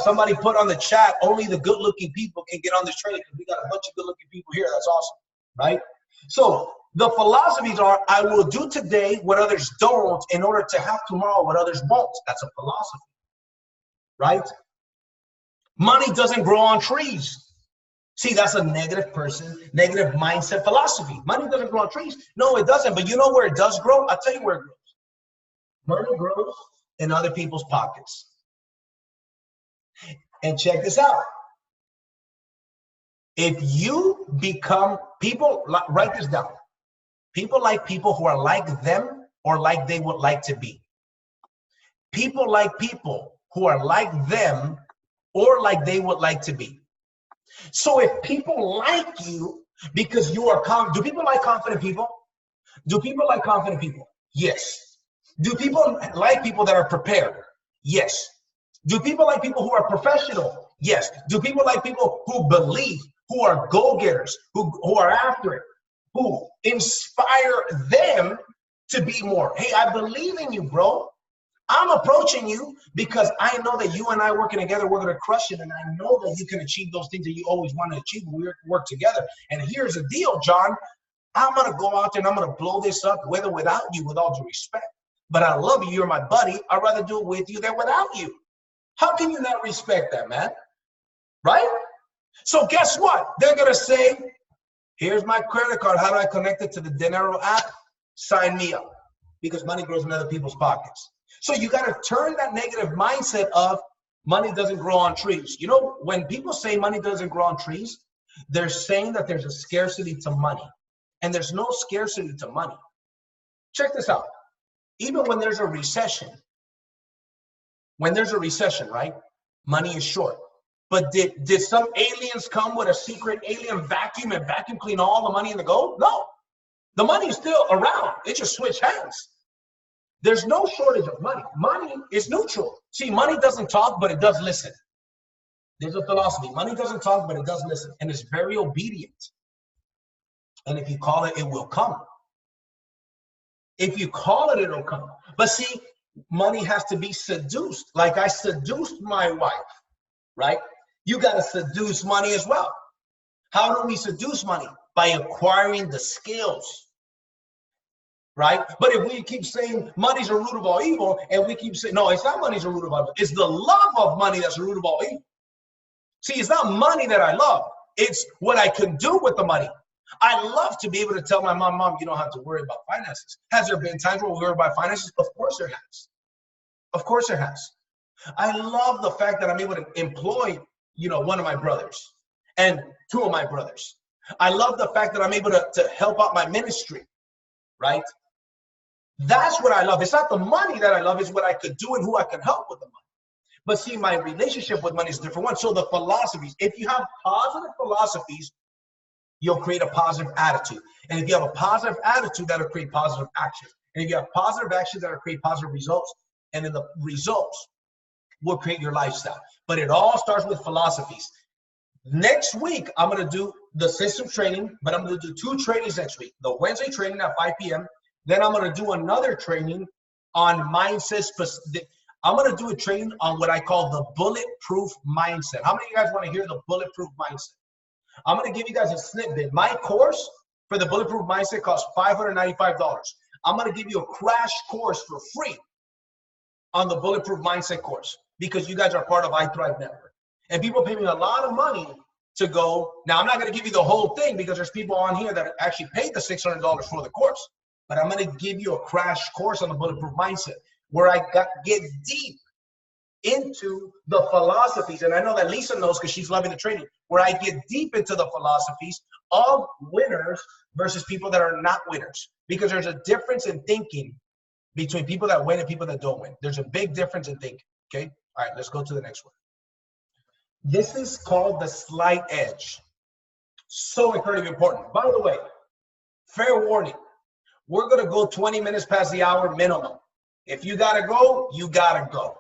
[SPEAKER 1] somebody put on the chat, only the good-looking people can get on this train because we got a bunch of good-looking people here. That's awesome, right? So the philosophies are, I will do today what others don't in order to have tomorrow what others won't. That's a philosophy, right? Money doesn't grow on trees. See, that's a negative mindset philosophy. Money doesn't grow on trees. No, it doesn't. But you know where it does grow? I'll tell you where it grows. Money grows in other people's pockets. And check this out. If you become people, write this down. People like people who are like them or like they would like to be. People like people who are like them or like they would like to be. So if people like you because you are confident, do people like confident people? Do people like confident people? Yes. Do people like people that are prepared? Yes. Do people like people who are professional? Yes. Do people like people who believe, who are go-getters, who are after it, who inspire them to be more? Hey, I believe in you, bro. I'm approaching you because I know that you and I working together, we're going to crush it. And I know that you can achieve those things that you always want to achieve when we work together. And here's the deal, John. I'm going to go out there and I'm going to blow this up, whether without you, with all due respect. But I love you. You're my buddy. I'd rather do it with you than without you. How can you not respect that, man? Right? So guess what? They're going to say, here's my credit card. How do I connect it to the Dinero app? Sign me up. Because money grows in other people's pockets. So you got to turn that negative mindset of money doesn't grow on trees. You know, when people say money doesn't grow on trees, they're saying that there's a scarcity to money. And there's no scarcity to money. Check this out. Even when there's a recession, right, money is short. But did some aliens come with a secret alien vacuum and vacuum clean all the money in the gold? No. The money is still around. It just switched hands. There's no shortage of money. Money is neutral. See, money doesn't talk, but it does listen. There's a philosophy. Money doesn't talk, but it does listen. And it's very obedient. And if you call it, it will come. If you call it, it'll come. But see, money has to be seduced. Like I seduced my wife, right? You got to seduce money as well. How do we seduce money? By acquiring the skills. Right? But if we keep saying money's the root of all evil, and we keep saying, no, it's not money's the root of all evil. It's the love of money that's the root of all evil. See, it's not money that I love. It's what I can do with the money. I love to be able to tell my mom, you don't have to worry about finances. Has there been times where we worry about finances? Of course there has. Of course there has. I love the fact that I'm able to employ, one of my brothers and two of my brothers. I love the fact that I'm able to help out my ministry, right? That's what I love. It's not the money that I love, it's what I could do and who I can help with the money. But see, my relationship with money is a different one. So the philosophies, if you have positive philosophies, you'll create a positive attitude. And if you have a positive attitude, that'll create positive action. And if you have positive actions, that'll create positive results. And then the results will create your lifestyle. But it all starts with philosophies. Next week, I'm going to do the system training, but I'm going to do 2 trainings next week. The Wednesday training at 5 p.m. Then I'm going to do another training on mindset. I'm going to do a training on what I call the bulletproof mindset. How many of you guys want to hear the bulletproof mindset? I'm going to give you guys a snippet. My course for the bulletproof mindset costs $595. I'm going to give you a crash course for free on the bulletproof mindset course because you guys are part of iThrive Network. And people pay me a lot of money to go. Now, I'm not going to give you the whole thing because there's people on here that actually paid the $600 for the course. But I'm going to give you a crash course on the bulletproof mindset where I get deep into the philosophies. And I know that Lisa knows because she's loving the training, where I get deep into the philosophies of winners versus people that are not winners. Because there's a difference in thinking between people that win and people that don't win. There's a big difference in thinking, okay? All right, let's go to the next one. This is called the slight edge. So incredibly important. By the way, fair warning, we're going to go 20 minutes past the hour minimum. If you got to go, you got to go.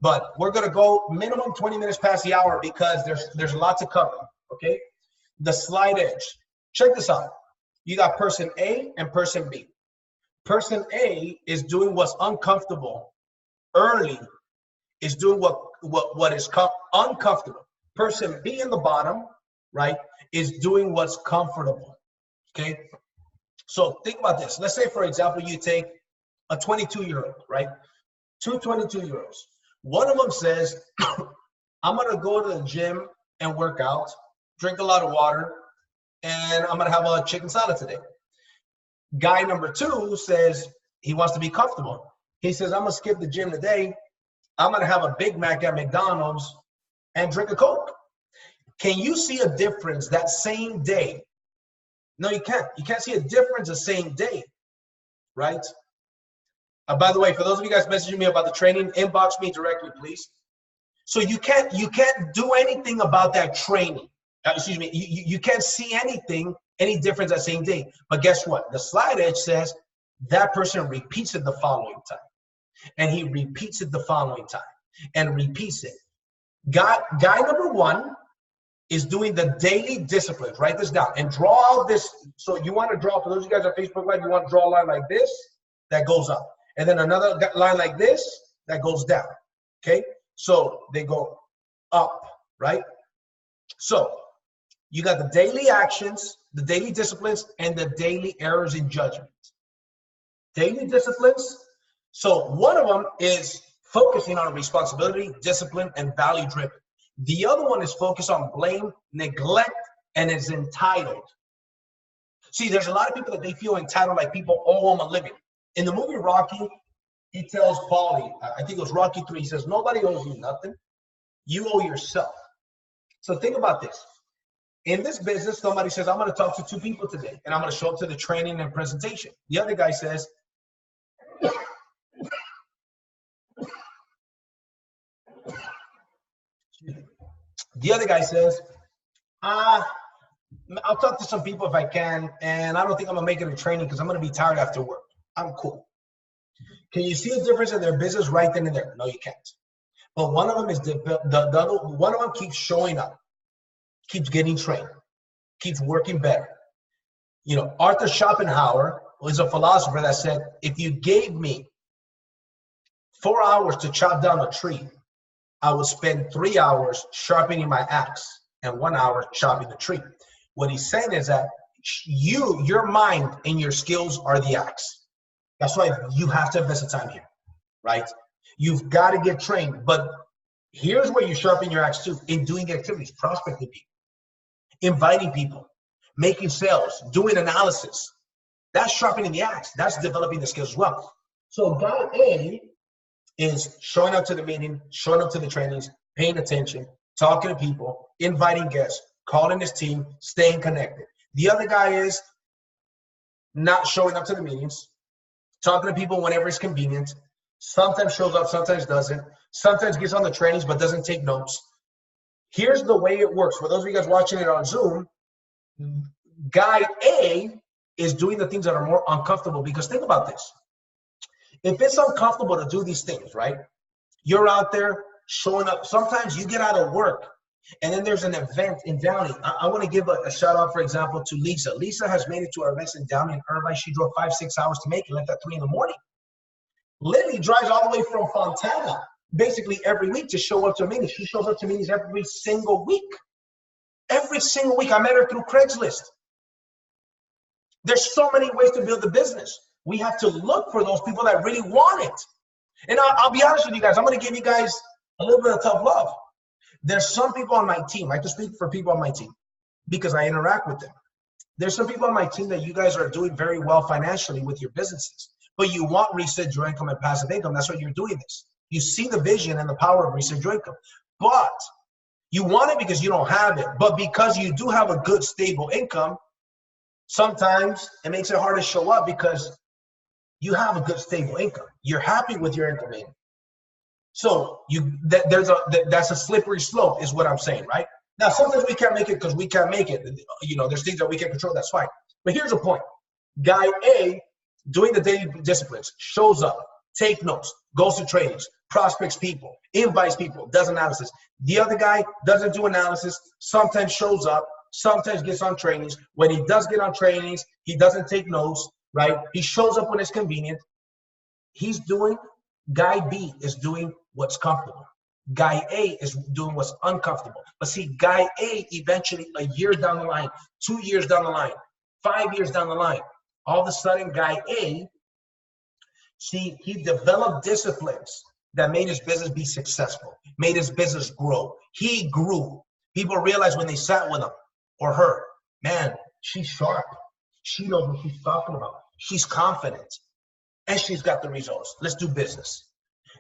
[SPEAKER 1] But we're going to go minimum 20 minutes past the hour because there's a lot to cover, okay? The slight edge. Check this out. You got person A and person B. Person A is doing what's uncomfortable early, is doing what is uncomfortable. Person B in the bottom, right, is doing what's comfortable, okay? So think about this. Let's say, for example, you take a 22-year-old, right? 2 22-year-olds. One of them says, I'm going to go to the gym and work out, drink a lot of water, and I'm going to have a chicken salad today. Guy number 2 says he wants to be comfortable. He says, I'm going to skip the gym today. I'm going to have a Big Mac at McDonald's and drink a Coke. Can you see a difference that same day? No, you can't. You can't see a difference the same day, right? By the way, for those of you guys messaging me about the training, inbox me directly, please. So you can't do anything about that training. Excuse me. You can't see any difference that same day. But guess what? The slide edge says that person repeats it the following time. And he repeats it the following time and repeats it. Guy number 1 is doing the daily disciplines. Write this down and draw out this. So you want to draw, for those of you guys on Facebook Live, you want to draw a line like this that goes up. And then another line like this that goes down, okay? So they go up, right? So you got the daily actions, the daily disciplines, and the daily errors in judgment. Daily disciplines. So one of them is focusing on responsibility, discipline, and value-driven. The other one is focused on blame, neglect, and is entitled. See, there's a lot of people that they feel entitled, like people owe them a living. In the movie Rocky, he tells Paulie, I think it was Rocky 3, he says, nobody owes you nothing. You owe yourself. So think about this. In this business, somebody says, I'm going to talk to 2 people today, and I'm going to show up to the training and presentation. The other guy says, I'll talk to some people if I can, and I don't think I'm going to make it a training because I'm going to be tired after work. I'm cool. Can you see a difference in their business right then and there? No, you can't. But one of them is one of them keeps showing up, keeps getting trained, keeps working better. You know, Arthur Schopenhauer was a philosopher that said, if you gave me 4 hours to chop down a tree, I would spend 3 hours sharpening my axe and 1 hour chopping the tree. What he's saying is that your mind and your skills are the axe. That's why you have to invest the time here, right? You've got to get trained. But here's where you sharpen your axe too, in doing activities, prospecting people, inviting people, making sales, doing analysis. That's sharpening the axe. That's developing the skills as well. So guy A is showing up to the meeting, showing up to the trainings, paying attention, talking to people, inviting guests, calling his team, staying connected. The other guy is not showing up to the meetings, talking to people whenever it's convenient, sometimes shows up, sometimes doesn't, sometimes gets on the trainings but doesn't take notes. Here's the way it works. For those of you guys watching it on Zoom, guy A is doing the things that are more uncomfortable, because think about this. If it's uncomfortable to do these things, right? You're out there showing up. Sometimes you get out of work And then there's an event in Downey. I want to give a shout out, for example, to Lisa. Lisa has made it to our events in Downey and Irvine. She drove 5-6 hours to make it, left at 3 in the morning. Lily drives all the way from Fontana, basically every week to show up to meetings. She shows up to meetings every single week. Every single week. I met her through Craigslist. There's so many ways to build the business. We have to look for those people that really want it. And I'll be honest with you guys. I'm going to give you guys a little bit of tough love. There's some people on my team. I have to speak for people on my team because I interact with them. There's some people on my team that you guys are doing very well financially with your businesses, but you want residual income and passive income. That's why you're doing this. You see the vision and the power of residual income, but you want it because you don't have it. But because you do have a good, stable income, sometimes it makes it hard to show up because you have a good, stable income. You're happy with your income. So that's a slippery slope is what I'm saying, right? Now, sometimes we can't make it because we can't make it. You know, there's things that we can't control, that's fine. But here's the point. Guy A, doing the daily disciplines, shows up, take notes, goes to trainings, prospects people, invites people, does analysis. The other guy doesn't do analysis, sometimes shows up, sometimes gets on trainings. When he does get on trainings, he doesn't take notes, right? He shows up when it's convenient. Guy B is doing what's comfortable. Guy A is doing what's uncomfortable. But see, Guy A eventually, a year down the line, 2 years down the line, 5 years down the line, all of a sudden, Guy A, see, he developed disciplines that made his business be successful, made his business grow. He grew. People realized when they sat with him or her, man, she's sharp. She knows what she's talking about. She's confident. And she's got the results. Let's do business.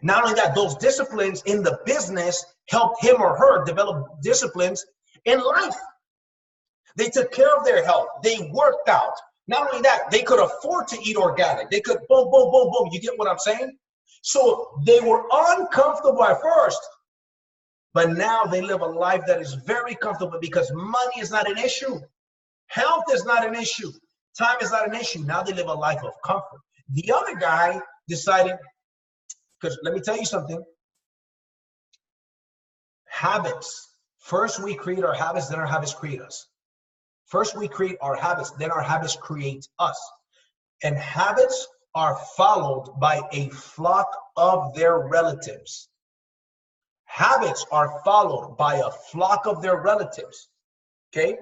[SPEAKER 1] Not only that, those disciplines in the business helped him or her develop disciplines in life. They took care of their health. They worked out. Not only that, they could afford to eat organic. They could boom, boom, boom, boom. You get what I'm saying? So they were uncomfortable at first, but now they live a life that is very comfortable because money is not an issue. Health is not an issue. Time is not an issue. Now they live a life of comfort. The other guy decided, because let me tell you something, habits. First we create our habits, then our habits create us. First we create our habits, then our habits create us. And habits are followed by a flock of their relatives. Habits are followed by a flock of their relatives, okay?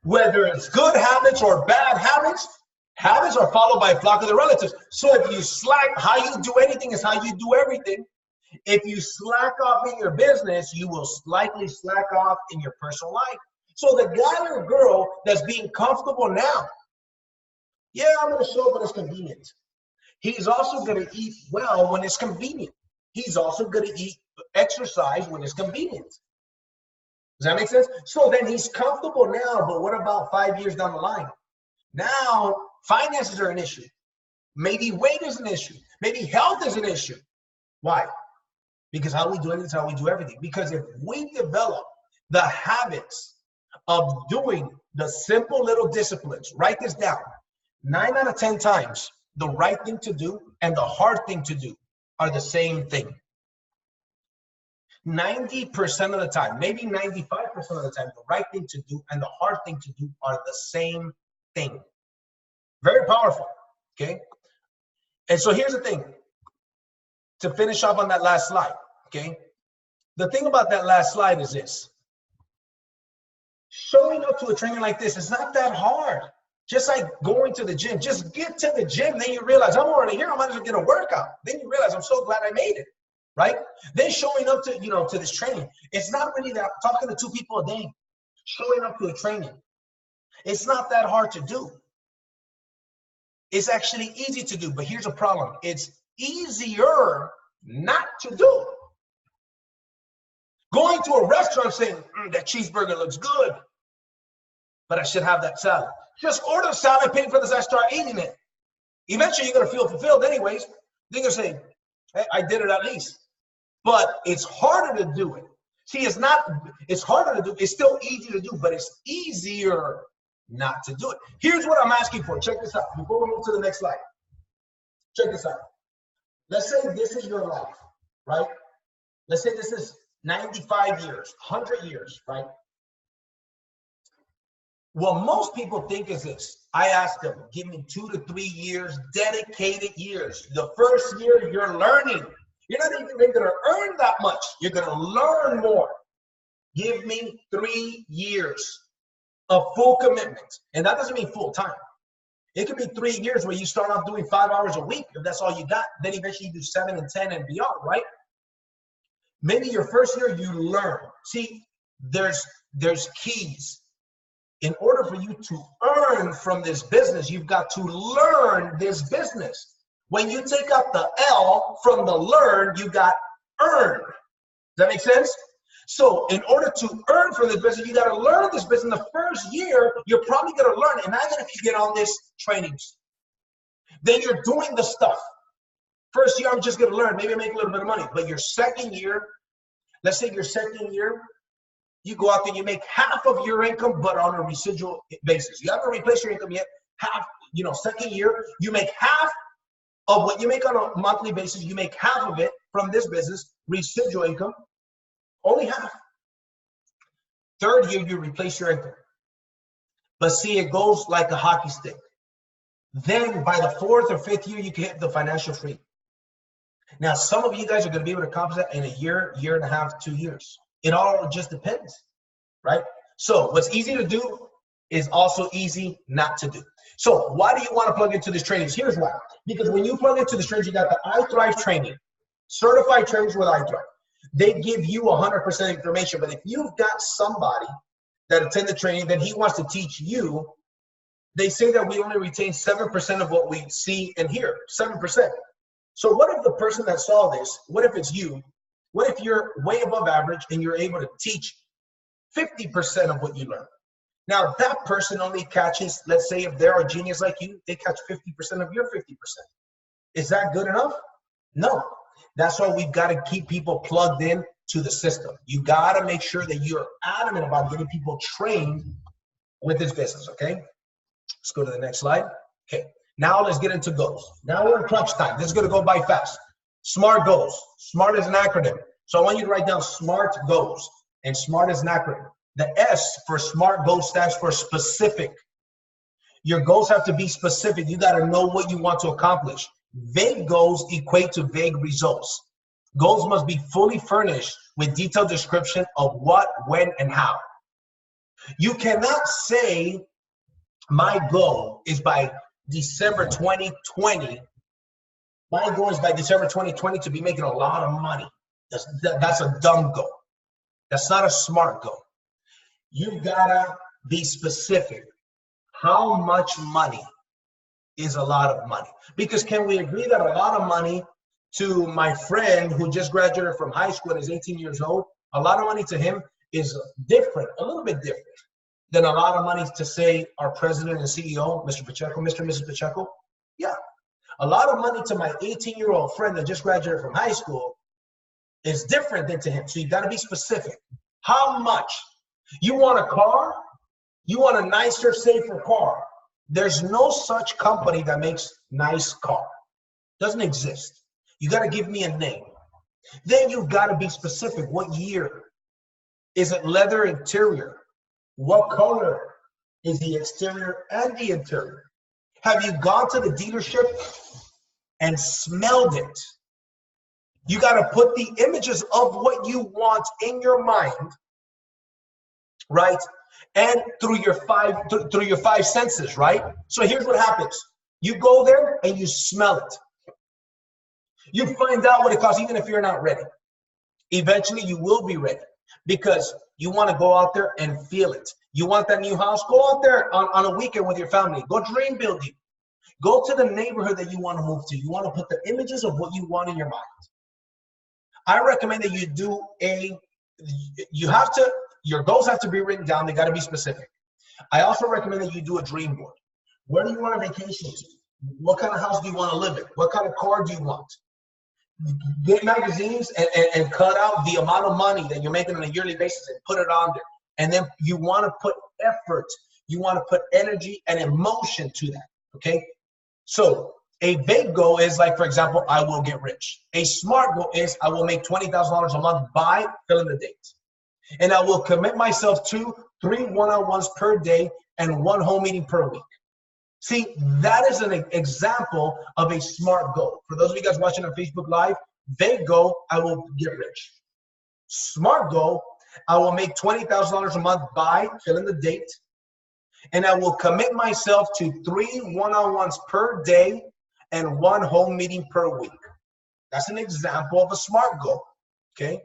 [SPEAKER 1] Whether it's good habits or bad habits, habits are followed by a flock of the relatives. So if you slack, how you do anything is how you do everything. If you slack off in your business, you will likely slack off in your personal life. So the guy or girl that's being comfortable now, yeah, I'm going to show up when it's convenient. He's also going to eat well when it's convenient. He's also going to exercise when it's convenient. Does that make sense? So then he's comfortable now, but what about 5 years down the line? Now, finances are an issue. Maybe weight is an issue. Maybe health is an issue. Why? Because how we do it is how we do everything. Because if we develop the habits of doing the simple little disciplines, write this down. 9 out of 10 times, the right thing to do and the hard thing to do are the same thing. 90% of the time, maybe 95% of the time, the right thing to do and the hard thing to do are the same thing. Very powerful, okay? And so here's the thing, to finish off on that last slide, okay? The thing about that last slide is this. Showing up to a training like this is not that hard. Just like going to the gym, just get to the gym, then you realize I'm already here, I might as well get a workout. Then you realize I'm so glad I made it, right? Then showing up to, to this training, it's not really that, talking to 2 people a day, showing up to a training. It's not that hard to do. It's actually easy to do, but here's a problem. It's easier not to do. Going to a restaurant saying, that cheeseburger looks good, but I should have that salad. Just order salad, pay for this, I start eating it. Eventually, you're going to feel fulfilled anyways. Then you're going to say, hey, I did it at least. But it's harder to do it. See, it's harder to do. It's still easy to do, but it's easier not to do it. Here's what I'm asking for. Check this out. Before we move to the next slide. Check this out. Let's say this is your life, right? Let's say this is 95 years, 100 years, right? What most people think is this. I ask them, give me 2 to 3 years, dedicated years. The first year you're learning. You're not even going to earn that much. You're going to learn more. Give me 3 years of full commitment. And that doesn't mean full time. It could be 3 years where you start off doing 5 hours a week, if that's all you got. Then eventually you do 7 and 10 and beyond, right? Maybe your first year you learn. See, there's keys. In order for you to earn from this business, you've got to learn this business. When you take out the L from the learn, you got earn. Does that make sense? So in order to earn from this business, you got to learn this business. The first year, you're probably going to learn. Imagine if you get on this trainings. Then you're doing the stuff. First year, I'm just going to learn. Maybe make a little bit of money. But your second year, let's say your second year, you go out there, you make half of your income, but on a residual basis. You haven't replaced your income yet. Half, second year, you make half of what you make on a monthly basis. You make half of it from this business, residual income, only half. Third year, you replace your income. But see, it goes like a hockey stick. Then by the 4th or 5th year, you can hit the financial freedom. Now, some of you guys are going to be able to accomplish that in a year, year and a half, 2 years. It all just depends, right? So what's easy to do is also easy not to do. So why do you want to plug into this training? Here's why. Because when you plug into this training, you got the iThrive training, certified trainers with iThrive. They give you 100% information. But if you've got somebody that attend the training, then he wants to teach you, they say that we only retain 7% of what we see and hear, 7%. So what if the person that saw this, what if it's you? What if you're way above average and you're able to teach 50% of what you learn? Now, that person only catches, let's say if they're a genius like you, they catch 50% of your 50%. Is that good enough? No. That's why we've got to keep people plugged in to the system. You got to make sure that you're adamant about getting people trained with this business, okay? Let's go to the next slide. Okay, now let's get into goals. Now we're in crunch time. This is going to go by fast. SMART goals. SMART is an acronym. So I want you to write down SMART goals. And SMART is an acronym. The S for SMART goals stands for specific. Your goals have to be specific. You got to know what you want to accomplish. Vague goals equate to vague results. Goals must be fully furnished with detailed description of what, when, and how. You cannot say my goal is by December 2020. My goal is by December 2020 to be making a lot of money. That's a dumb goal. That's not a smart goal. You've got to be specific. How much money is a lot of money? Because can we agree that a lot of money to my friend who just graduated from high school and is 18 years old, a lot of money to him is different, a little bit different than a lot of money to, say, our president and CEO, Mr. Pacheco, Mr. and Mrs. Pacheco? Yeah. A lot of money to my 18-year-old friend that just graduated from high school is different than to him. So you got to be specific. How much? You want a car? You want a nicer, safer car? There's no such company that makes nice car. Doesn't exist. You got to give me a name. Then you've got to be specific. What year? Is it leather interior? What color is the exterior and the interior? Have you gone to the dealership and smelled it? You got to put the images of what you want in your mind, right? And through your five senses, right? So here's what happens. You go there and you smell it. You find out what it costs, even if you're not ready. Eventually, you will be ready because you want to go out there and feel it. You want that new house? Go out there on a weekend with your family. Go dream building. Go to the neighborhood that you want to move to. You want to put the images of what you want in your mind. I recommend that you do your goals have to be written down. They got to be specific. I also recommend that you do a dream board. Where do you want a vacation to? What kind of house do you want to live in? What kind of car do you want? Get magazines and cut out the amount of money that you're making on a yearly basis and put it on there. And then you want to put effort. You want to put energy and emotion to that, okay? So A vague goal is like, for example, I will get rich. A smart goal is I will make $20,000 a month by fill in the date. And I will commit myself to 3 one-on-ones per day and 1 home meeting per week. See, that is an example of a smart goal. For those of you guys watching on Facebook Live, vague goal, I will get rich. Smart goal, I will make $20,000 a month by fill in the date. And I will commit myself to 3 one-on-ones per day and 1 home meeting per week. That's an example of a SMART goal. Okay,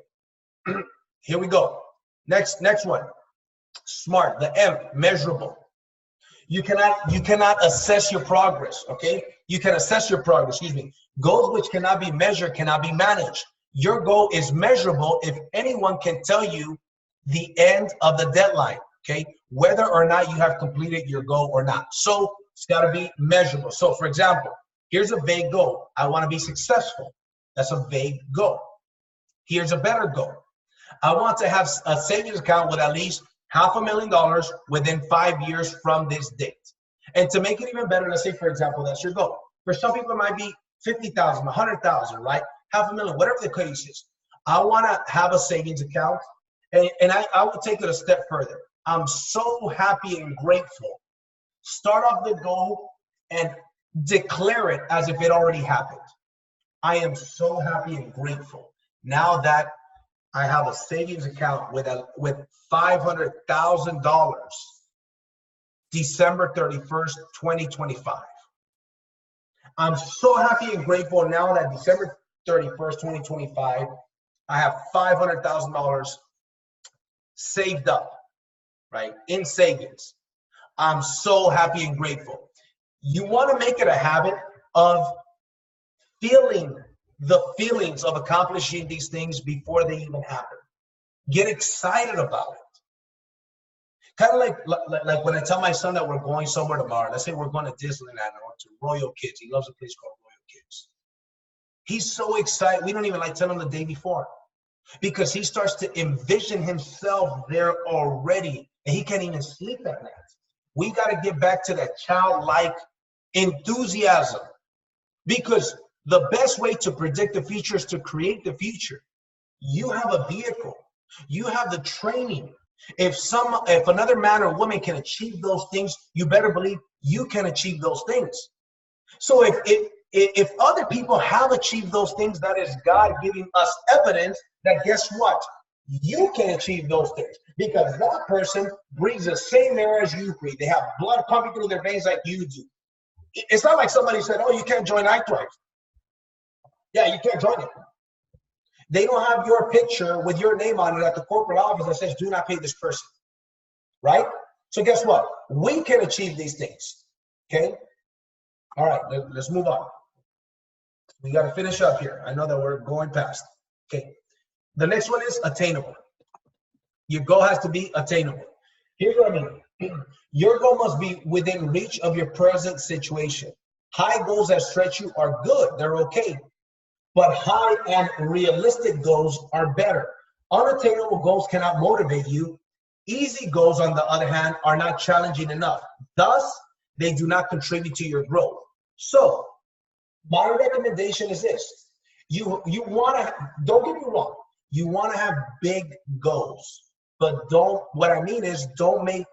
[SPEAKER 1] here we go. Next one. SMART, the M, measurable. You cannot assess your progress. Okay, you can assess your progress. Excuse me. Goals which cannot be measured cannot be managed. Your goal is measurable if anyone can tell you the end of the deadline. Okay, whether or not you have completed your goal or not. So it's got to be measurable. So for example, here's a vague goal. I want to be successful. That's a vague goal. Here's a better goal. I want to have a savings account with at least $500,000 within 5 years from this date. And to make it even better, let's say, for example, that's your goal. For some people, it might be 50,000, 100,000, right? $500,000, whatever the case is. I want to have a savings account. And I will take it a step further. I'm so happy and grateful. Start off the goal and declare it as if it already happened. I am so happy and grateful now that I have a savings account with $500,000 December 31st, 2025. I'm so happy and grateful now that December 31st, 2025, I have $500,000 saved up, right, in savings. I'm so happy and grateful. You want to make it a habit of feeling the feelings of accomplishing these things before they even happen. Get excited about it. Kind of like when I tell my son that we're going somewhere tomorrow. Let's say we're going to Disneyland or to Royal Kids. He loves a place called Royal Kids. He's so excited. We don't even like tell him the day before because he starts to envision himself there already, and he can't even sleep at night. We got to get back to that childlike enthusiasm, because the best way to predict the future is to create the future. You have a vehicle. You have the training. If another man or woman can achieve those things, you better believe you can achieve those things. So if other people have achieved those things, that is God giving us evidence that guess what? You can achieve those things because that person breathes the same air as you breathe. They have blood pumping through their veins like you do. It's not like somebody said, oh, you can't join iThrive. Yeah, you can't join it. They don't have your picture with your name on it at the corporate office that says, do not pay this person, right? So guess what? We can achieve these things, okay? All right, let's move on. We got to finish up here. I know that we're going past. Okay, the next one is attainable. Your goal has to be attainable. Here's what I mean. Your goal must be within reach of your present situation. High goals that stretch you are good. They're okay. But high and realistic goals are better. Unattainable goals cannot motivate you. Easy goals, on the other hand, are not challenging enough. Thus, they do not contribute to your growth. So, my recommendation is this. You want to, don't get me wrong, you want to have big goals. But what I mean is don't make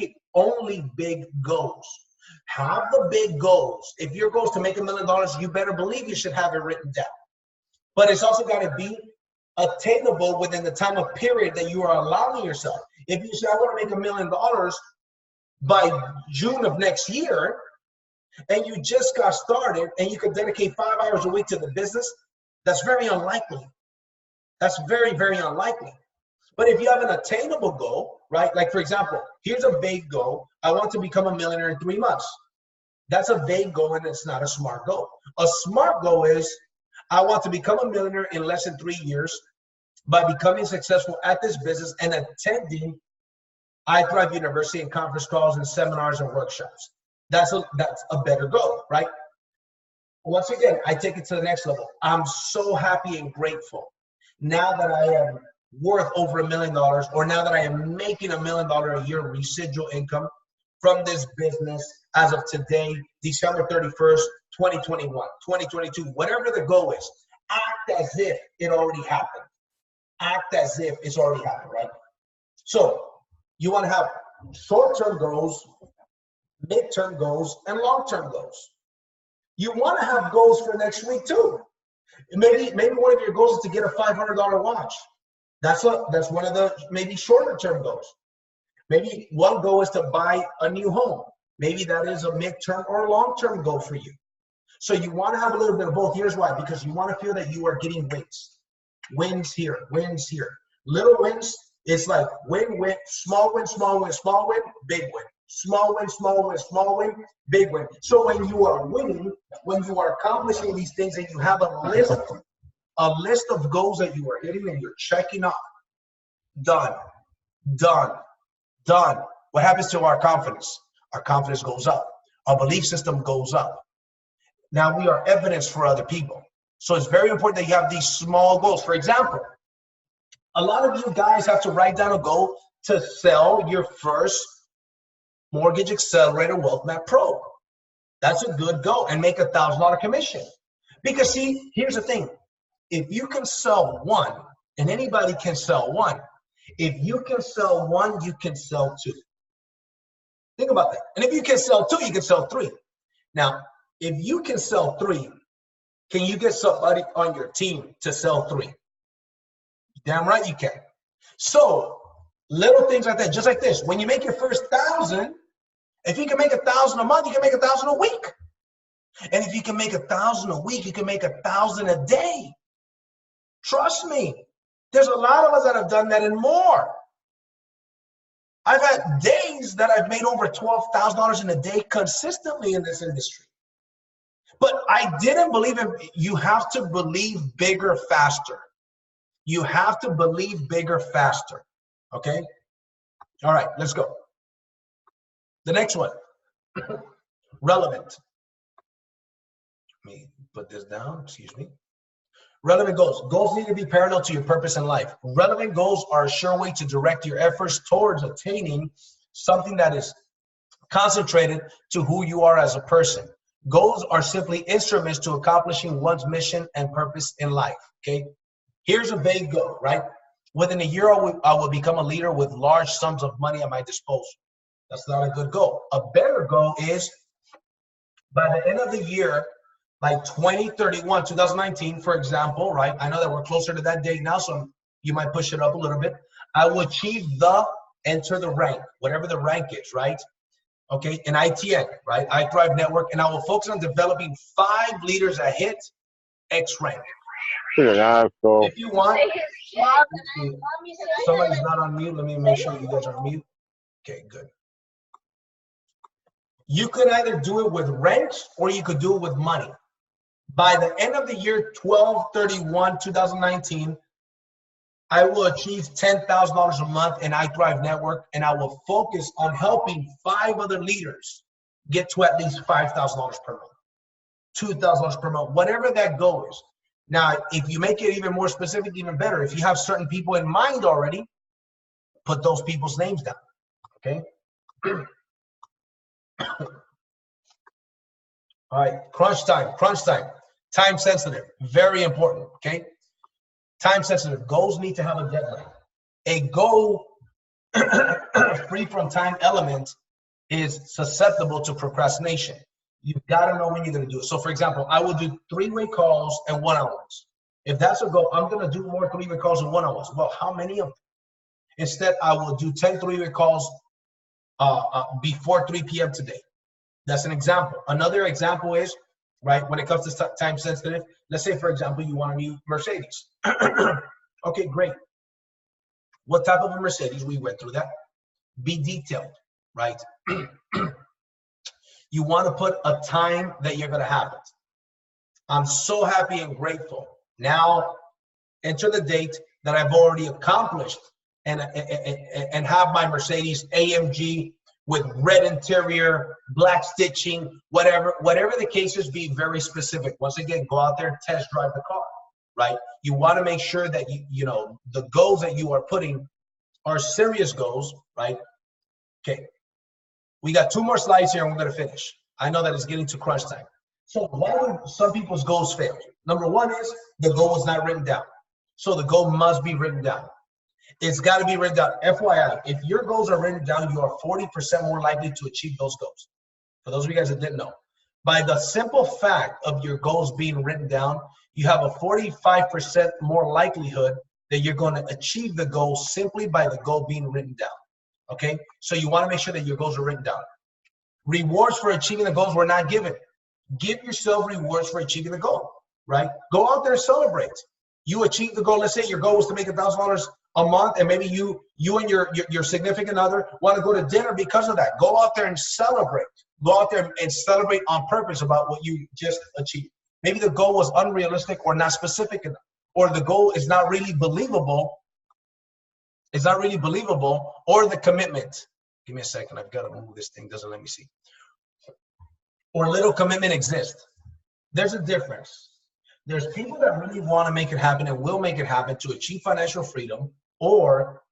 [SPEAKER 1] it only big goals. Have the big goals. If your goal is to make $1 million, you better believe you should have it written down. But it's also got to be attainable within the time of period that you are allowing yourself. If you say, I want to make $1 million by June of next year, and you just got started and you could dedicate 5 hours a week to the business, that's very unlikely. That's very, very unlikely. But if you have an attainable goal, right? Like, for example, here's a vague goal. I want to become a millionaire in 3 months. That's a vague goal, and it's not a smart goal. A smart goal is, I want to become a millionaire in less than 3 years by becoming successful at this business and attending iThrive University and conference calls and seminars and workshops. That's a better goal, right? Once again, I take it to the next level. I'm so happy and grateful now that I am worth over $1 million, or now that I am making $1 million a year residual income, from this business as of today, December 31st, 2021, 2022, whatever the goal is, act as if it already happened. Act as if it's already happened, right? So you want to have short-term goals, mid-term goals, and long-term goals. You want to have goals for next week too. Maybe one of your goals is to get a $500 watch. That's one of the maybe shorter-term goals. Maybe one goal is to buy a new home. Maybe that is a mid-term or long-term goal for you. So you want to have a little bit of both. Here's why: because you want to feel that you are getting wins. Wins here, wins here. Little wins, it's like win, win, small win, small win, small win, big win. Small win, small win, small win, big win. So when you are winning, when you are accomplishing these things and you have a list of goals that you are hitting and you're checking off, done, done, done. What happens to our confidence? Our confidence goes up. Our belief system goes up. Now we are evidence for other people. So it's very important that you have these small goals. For example, a lot of you guys have to write down a goal to sell your first Mortgage Accelerator Wealth Map Pro. That's a good goal, and make $1,000 commission. Because see, here's the thing. If you can sell one, and anybody can sell one, if you can sell one, you can sell two. Think about that. And if you can sell two, you can sell three. Now, if you can sell three, can you get somebody on your team to sell three? Damn right you can. So little things like that, just like this. When you make your first 1,000, if you can make 1,000 a month, you can make 1,000 a week. And if you can make 1,000 a week, you can make 1,000 a day. Trust me. There's a lot of us that have done that and more. I've had days that I've made over $12,000 in a day consistently in this industry. But I didn't believe in, you have to believe bigger, faster. You have to believe bigger, faster. Okay? All right, let's go. The next one, relevant. Let me put this down, excuse me. Relevant goals. Goals need to be parallel to your purpose in life. Relevant goals are a sure way to direct your efforts towards attaining something that is concentrated to who you are as a person. Goals are simply instruments to accomplishing one's mission and purpose in life, okay? Here's a vague goal, right? Within a year, I will become a leader with large sums of money at my disposal. That's not a good goal. A better goal is, by the end of the year, like 2031, 2019, for example, right? I know that we're closer to that date now, so you might push it up a little bit. I will achieve enter the rank, whatever the rank is, right? Okay, in ITN, right? I Thrive Network, and I will focus on developing 5 leaders that hit X rank. If you want, somebody's not on mute. Let me make sure you guys are on mute. Okay, good. You could either do it with ranks or you could do it with money. By the end of the year 12/31/2019, I will achieve $10,000 a month in I Thrive Network, and I will focus on helping 5 other leaders get to at least $5,000 per month, $2,000 per month, whatever that goal is. Now, if you make it even more specific, even better. If you have certain people in mind already, put those people's names down, okay? All right, crunch time. Time sensitive, very important, okay? Time sensitive. Goals need to have a deadline. A goal free from time element is susceptible to procrastination. You've got to know when you're going to do it. So, for example, I will do 3-way calls and 1-on-ones. If that's a goal, I'm going to do more 3-way calls and 1-on-ones. Well, how many of them? Instead, I will do 10 3-way calls before 3 p.m. today. That's an example. Another example is, right, when it comes to time sensitive, let's say, for example, you want a new Mercedes. Okay, great. What type of a Mercedes? We went through that. Be detailed, right? You want to put a time that you're going to have it. I'm so happy and grateful. Now, enter the date that I've already accomplished and have my Mercedes AMG with red interior, black stitching, whatever the case is. Be very specific. Once again, go out there and test drive the car, right? You want to make sure that you know the goals that you are putting are serious goals, right? Okay. We got 2 more slides here and we're going to finish. I know that it's getting to crunch time. So why would some people's goals fail? Number one is the goal was not written down. So the goal must be written down. It's got to be written down. FYI, if your goals are written down, you are 40% more likely to achieve those goals. For those of you guys that didn't know, by the simple fact of your goals being written down, you have a 45% more likelihood that you're going to achieve the goal simply by the goal being written down. Okay? So you want to make sure that your goals are written down. Rewards for achieving the goals were not given. Give yourself rewards for achieving the goal, right? Go out there and celebrate. You achieve the goal. Let's say your goal was to make $1,000 a month, and maybe you and your significant other want to go to dinner because of that. Go out there and celebrate. Go out there and celebrate on purpose about what you just achieved. Maybe the goal was unrealistic or not specific enough, or the goal is not really believable. It's not really believable, or the commitment. Give me a second. I've got to move this thing. Doesn't let me see. Or little commitment exists. There's a difference. There's people that really want to make it happen and will make it happen to achieve financial freedom or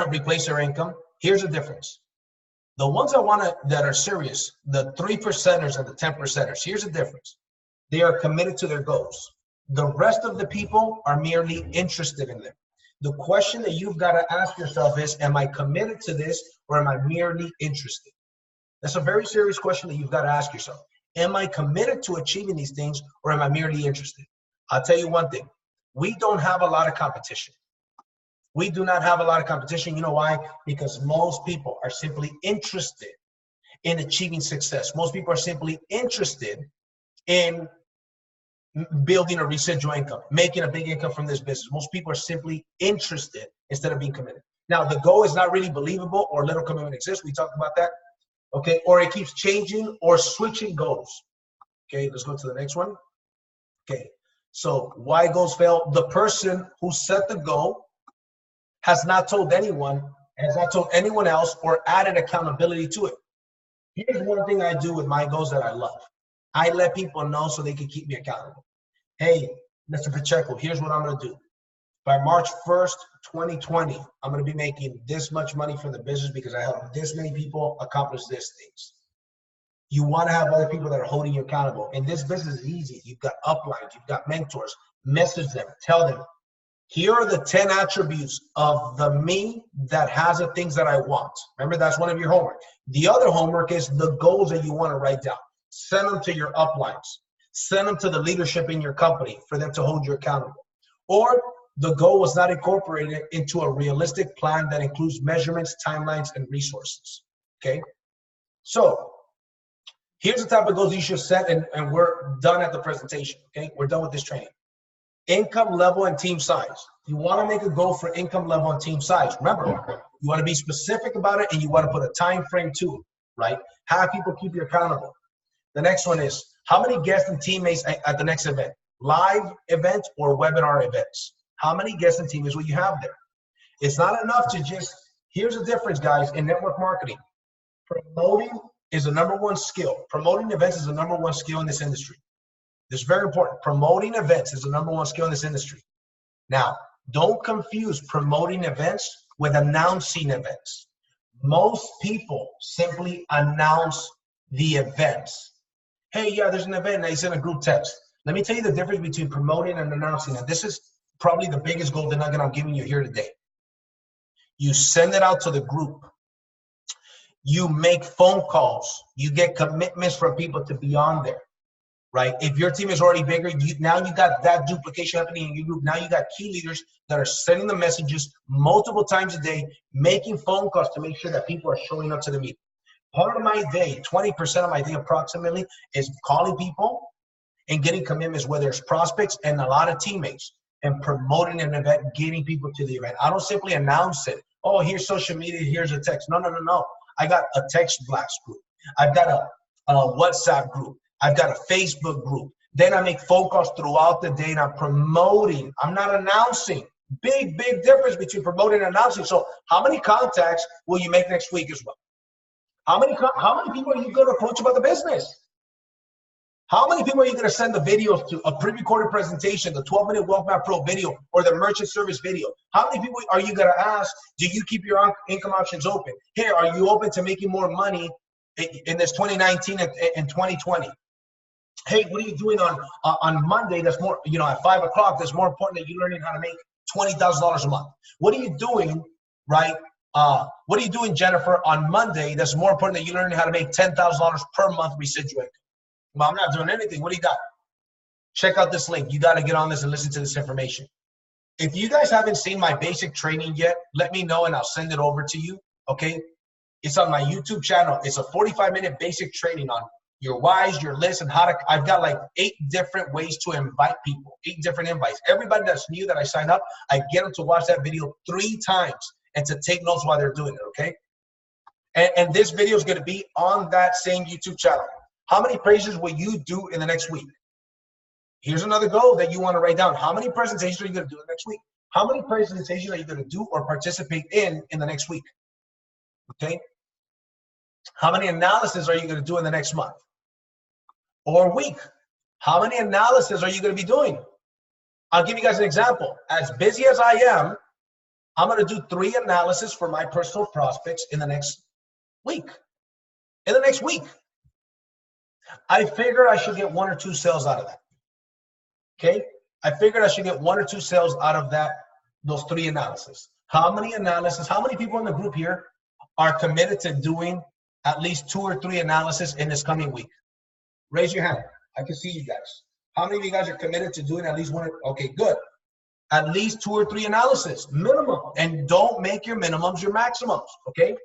[SPEAKER 1] replace their income. Here's the difference. The ones that are serious, the 3%ers and the 10%ers, here's the difference. They are committed to their goals. The rest of the people are merely interested in them. The question that you've got to ask yourself is, am I committed to this or am I merely interested? That's a very serious question that you've got to ask yourself. Am I committed to achieving these things or am I merely interested? I'll tell you one thing. We don't have a lot of competition. We do not have a lot of competition. You know why? Because most people are simply interested in achieving success. Most people are simply interested in building a residual income, making a big income from this business. Most people are simply interested instead of being committed. Now, the goal is not really believable or little commitment exists. We talked about that. Okay, or it keeps changing or switching goals. Okay, let's go to the next one. Okay, so why goals fail? The person who set the goal has not told anyone, has not told anyone else, or added accountability to it. Here's one thing I do with my goals that I love. I let people know so they can keep me accountable. Hey, Mr. Pacheco, here's what I'm going to do. By March 1st, 2020, I'm going to be making this much money from the business because I helped this many people accomplish these things. You want to have other people that are holding you accountable. And this business is easy. You've got uplines, you've got mentors. Message them, tell them, here are the 10 attributes of the me that has the things that I want. Remember, that's one of your homework. The other homework is the goals that you want to write down. Send them to your uplines. Send them to the leadership in your company for them to hold you accountable. Or the goal was not incorporated into a realistic plan that includes measurements, timelines, and resources. Okay? So here's the type of goals you should set, and we're done at the presentation. Okay? We're done with this training. Income level and team size. You want to make a goal for income level and team size. Remember, you want to be specific about it and you want to put a time frame to it, right? Have people keep you accountable. The next one is, how many guests and teammates at the next event? Live event or webinar events? How many guests and teammates will you have there? It's not enough to just, here's the difference, guys, in network marketing. Promoting is the #1 skill. Promoting events is the #1 skill in this industry. This is very important. Promoting events is the #1 skill in this industry. Now, don't confuse promoting events with announcing events. Most people simply announce the events. Hey, yeah, there's an event, and I send a group text. Let me tell you the difference between promoting and announcing. And this is probably the biggest golden nugget I'm giving you here today. You send it out to the group. You make phone calls. You get commitments from people to be on there. Right? If your team is already bigger, now you got that duplication happening in your group. Now you got key leaders that are sending the messages multiple times a day, making phone calls to make sure that people are showing up to the meeting. Part of my day, 20% of my day approximately, is calling people and getting commitments, whether it's prospects and a lot of teammates, and promoting an event, getting people to the event. I don't simply announce it. Oh, here's social media, here's a text. No. I got a text blast group. I've got a WhatsApp group. I've got a Facebook group. Then I make phone calls throughout the day and I'm promoting. I'm not announcing. Big difference between promoting and announcing. So how many contacts will you make next week as well? How many people are you going to approach about the business? How many people are you going to send the videos to? A pre-recorded presentation, the 12-minute Wealth Map Pro video, or the merchant service video? How many people are you going to ask, do you keep your income options open? Here, are you open to making more money in this 2019 and 2020? Hey, what are you doing on Monday that's more, at 5 o'clock, that's more important that you learning how to make $20,000 a month? What are you doing, right? What are you doing, Jennifer, on Monday that's more important that you learning how to make $10,000 per month residual income? Well, I'm not doing anything. What do you got? Check out this link. You got to get on this and listen to this information. If you guys haven't seen my basic training yet, let me know and I'll send it over to you, okay? It's on my YouTube channel. It's a 45-minute basic training on your whys, your lists, and how to, I've got like 8 different ways to invite people, 8 different invites. Everybody that's new that I sign up, I get them to watch that video 3 times and to take notes while they're doing it, okay? And this video is going to be on that same YouTube channel. How many appraisals will you do in the next week? Here's another goal that you want to write down. How many presentations are you going to do next week? How many presentations are you going to do or participate in the next week? Okay. How many analysis are you going to do in the next month or week? How many analysis are you going to be doing? I'll give you guys an example. As busy as I am, I'm going to do 3 analysis for my personal prospects in the next week. In the next week. I figured I should get 1 or 2 sales out of that. Okay? I figured I should get 1 or 2 sales out of those 3 analysis. How many analysis, how many people in the group here are committed to doing at least 2 or 3 analysis in this coming week? Raise your hand. I can see you guys. How many of you guys are committed to doing at least 1? Okay, good. At least 2 or 3 analysis, minimum. And don't make your minimums your maximums, okay?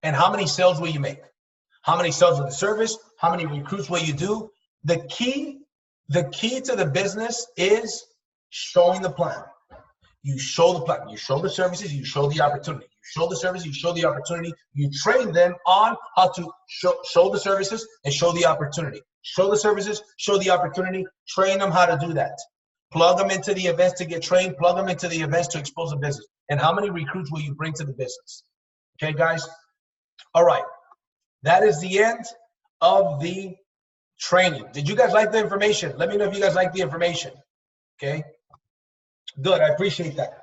[SPEAKER 1] And how many sales will you make? How many sales of the service? How many recruits will you do? The key to the business is showing the plan. You show the plan. You show the services. You show the opportunity. You show the services. You show the opportunity. You train them on how to show the services and show the opportunity. Show the services. Show the opportunity. Train them how to do that. Plug them into the events to get trained. Plug them into the events to expose the business. And how many recruits will you bring to the business? Okay, guys? All right. That is the end of the training. Did you guys like the information? Let me know if you guys like the information. Okay? Good. I appreciate that.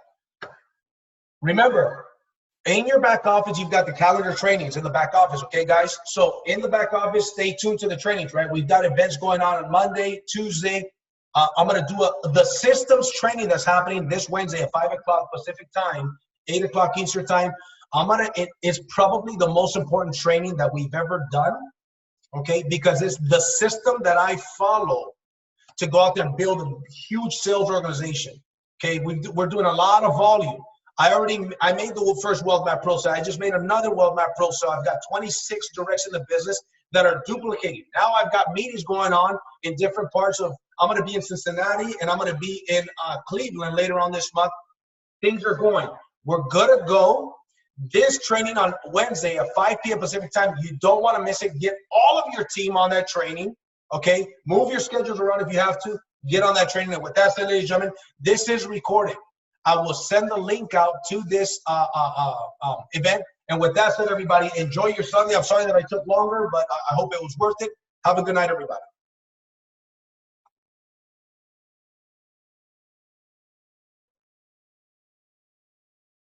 [SPEAKER 1] Remember, in your back office, you've got the calendar trainings in the back office. Okay, guys? So in the back office, stay tuned to the trainings, right? We've got events going on Monday, Tuesday. I'm going to do the systems training that's happening this Wednesday at 5 o'clock Pacific time, 8 o'clock Eastern time. It's probably the most important training that we've ever done, okay? Because it's the system that I follow to go out there and build a huge sales organization, okay? We're doing a lot of volume. I made the first Wealth Map Pro, so I just made another Wealth Map Pro, so I've got 26 directs in the business that are duplicating. Now I've got meetings going on in different parts of, I'm going to be in Cincinnati and I'm going to be in Cleveland later on this month. Things are going. We're going to go. This training on Wednesday at 5 p.m. Pacific time, you don't want to miss it. Get all of your team on that training, okay? Move your schedules around if you have to. Get on that training. And with that said, ladies and gentlemen, this is recorded. I will send the link out to this event. And with that said, everybody, enjoy your Sunday. I'm sorry that I took longer, but I hope it was worth it. Have a good night, everybody.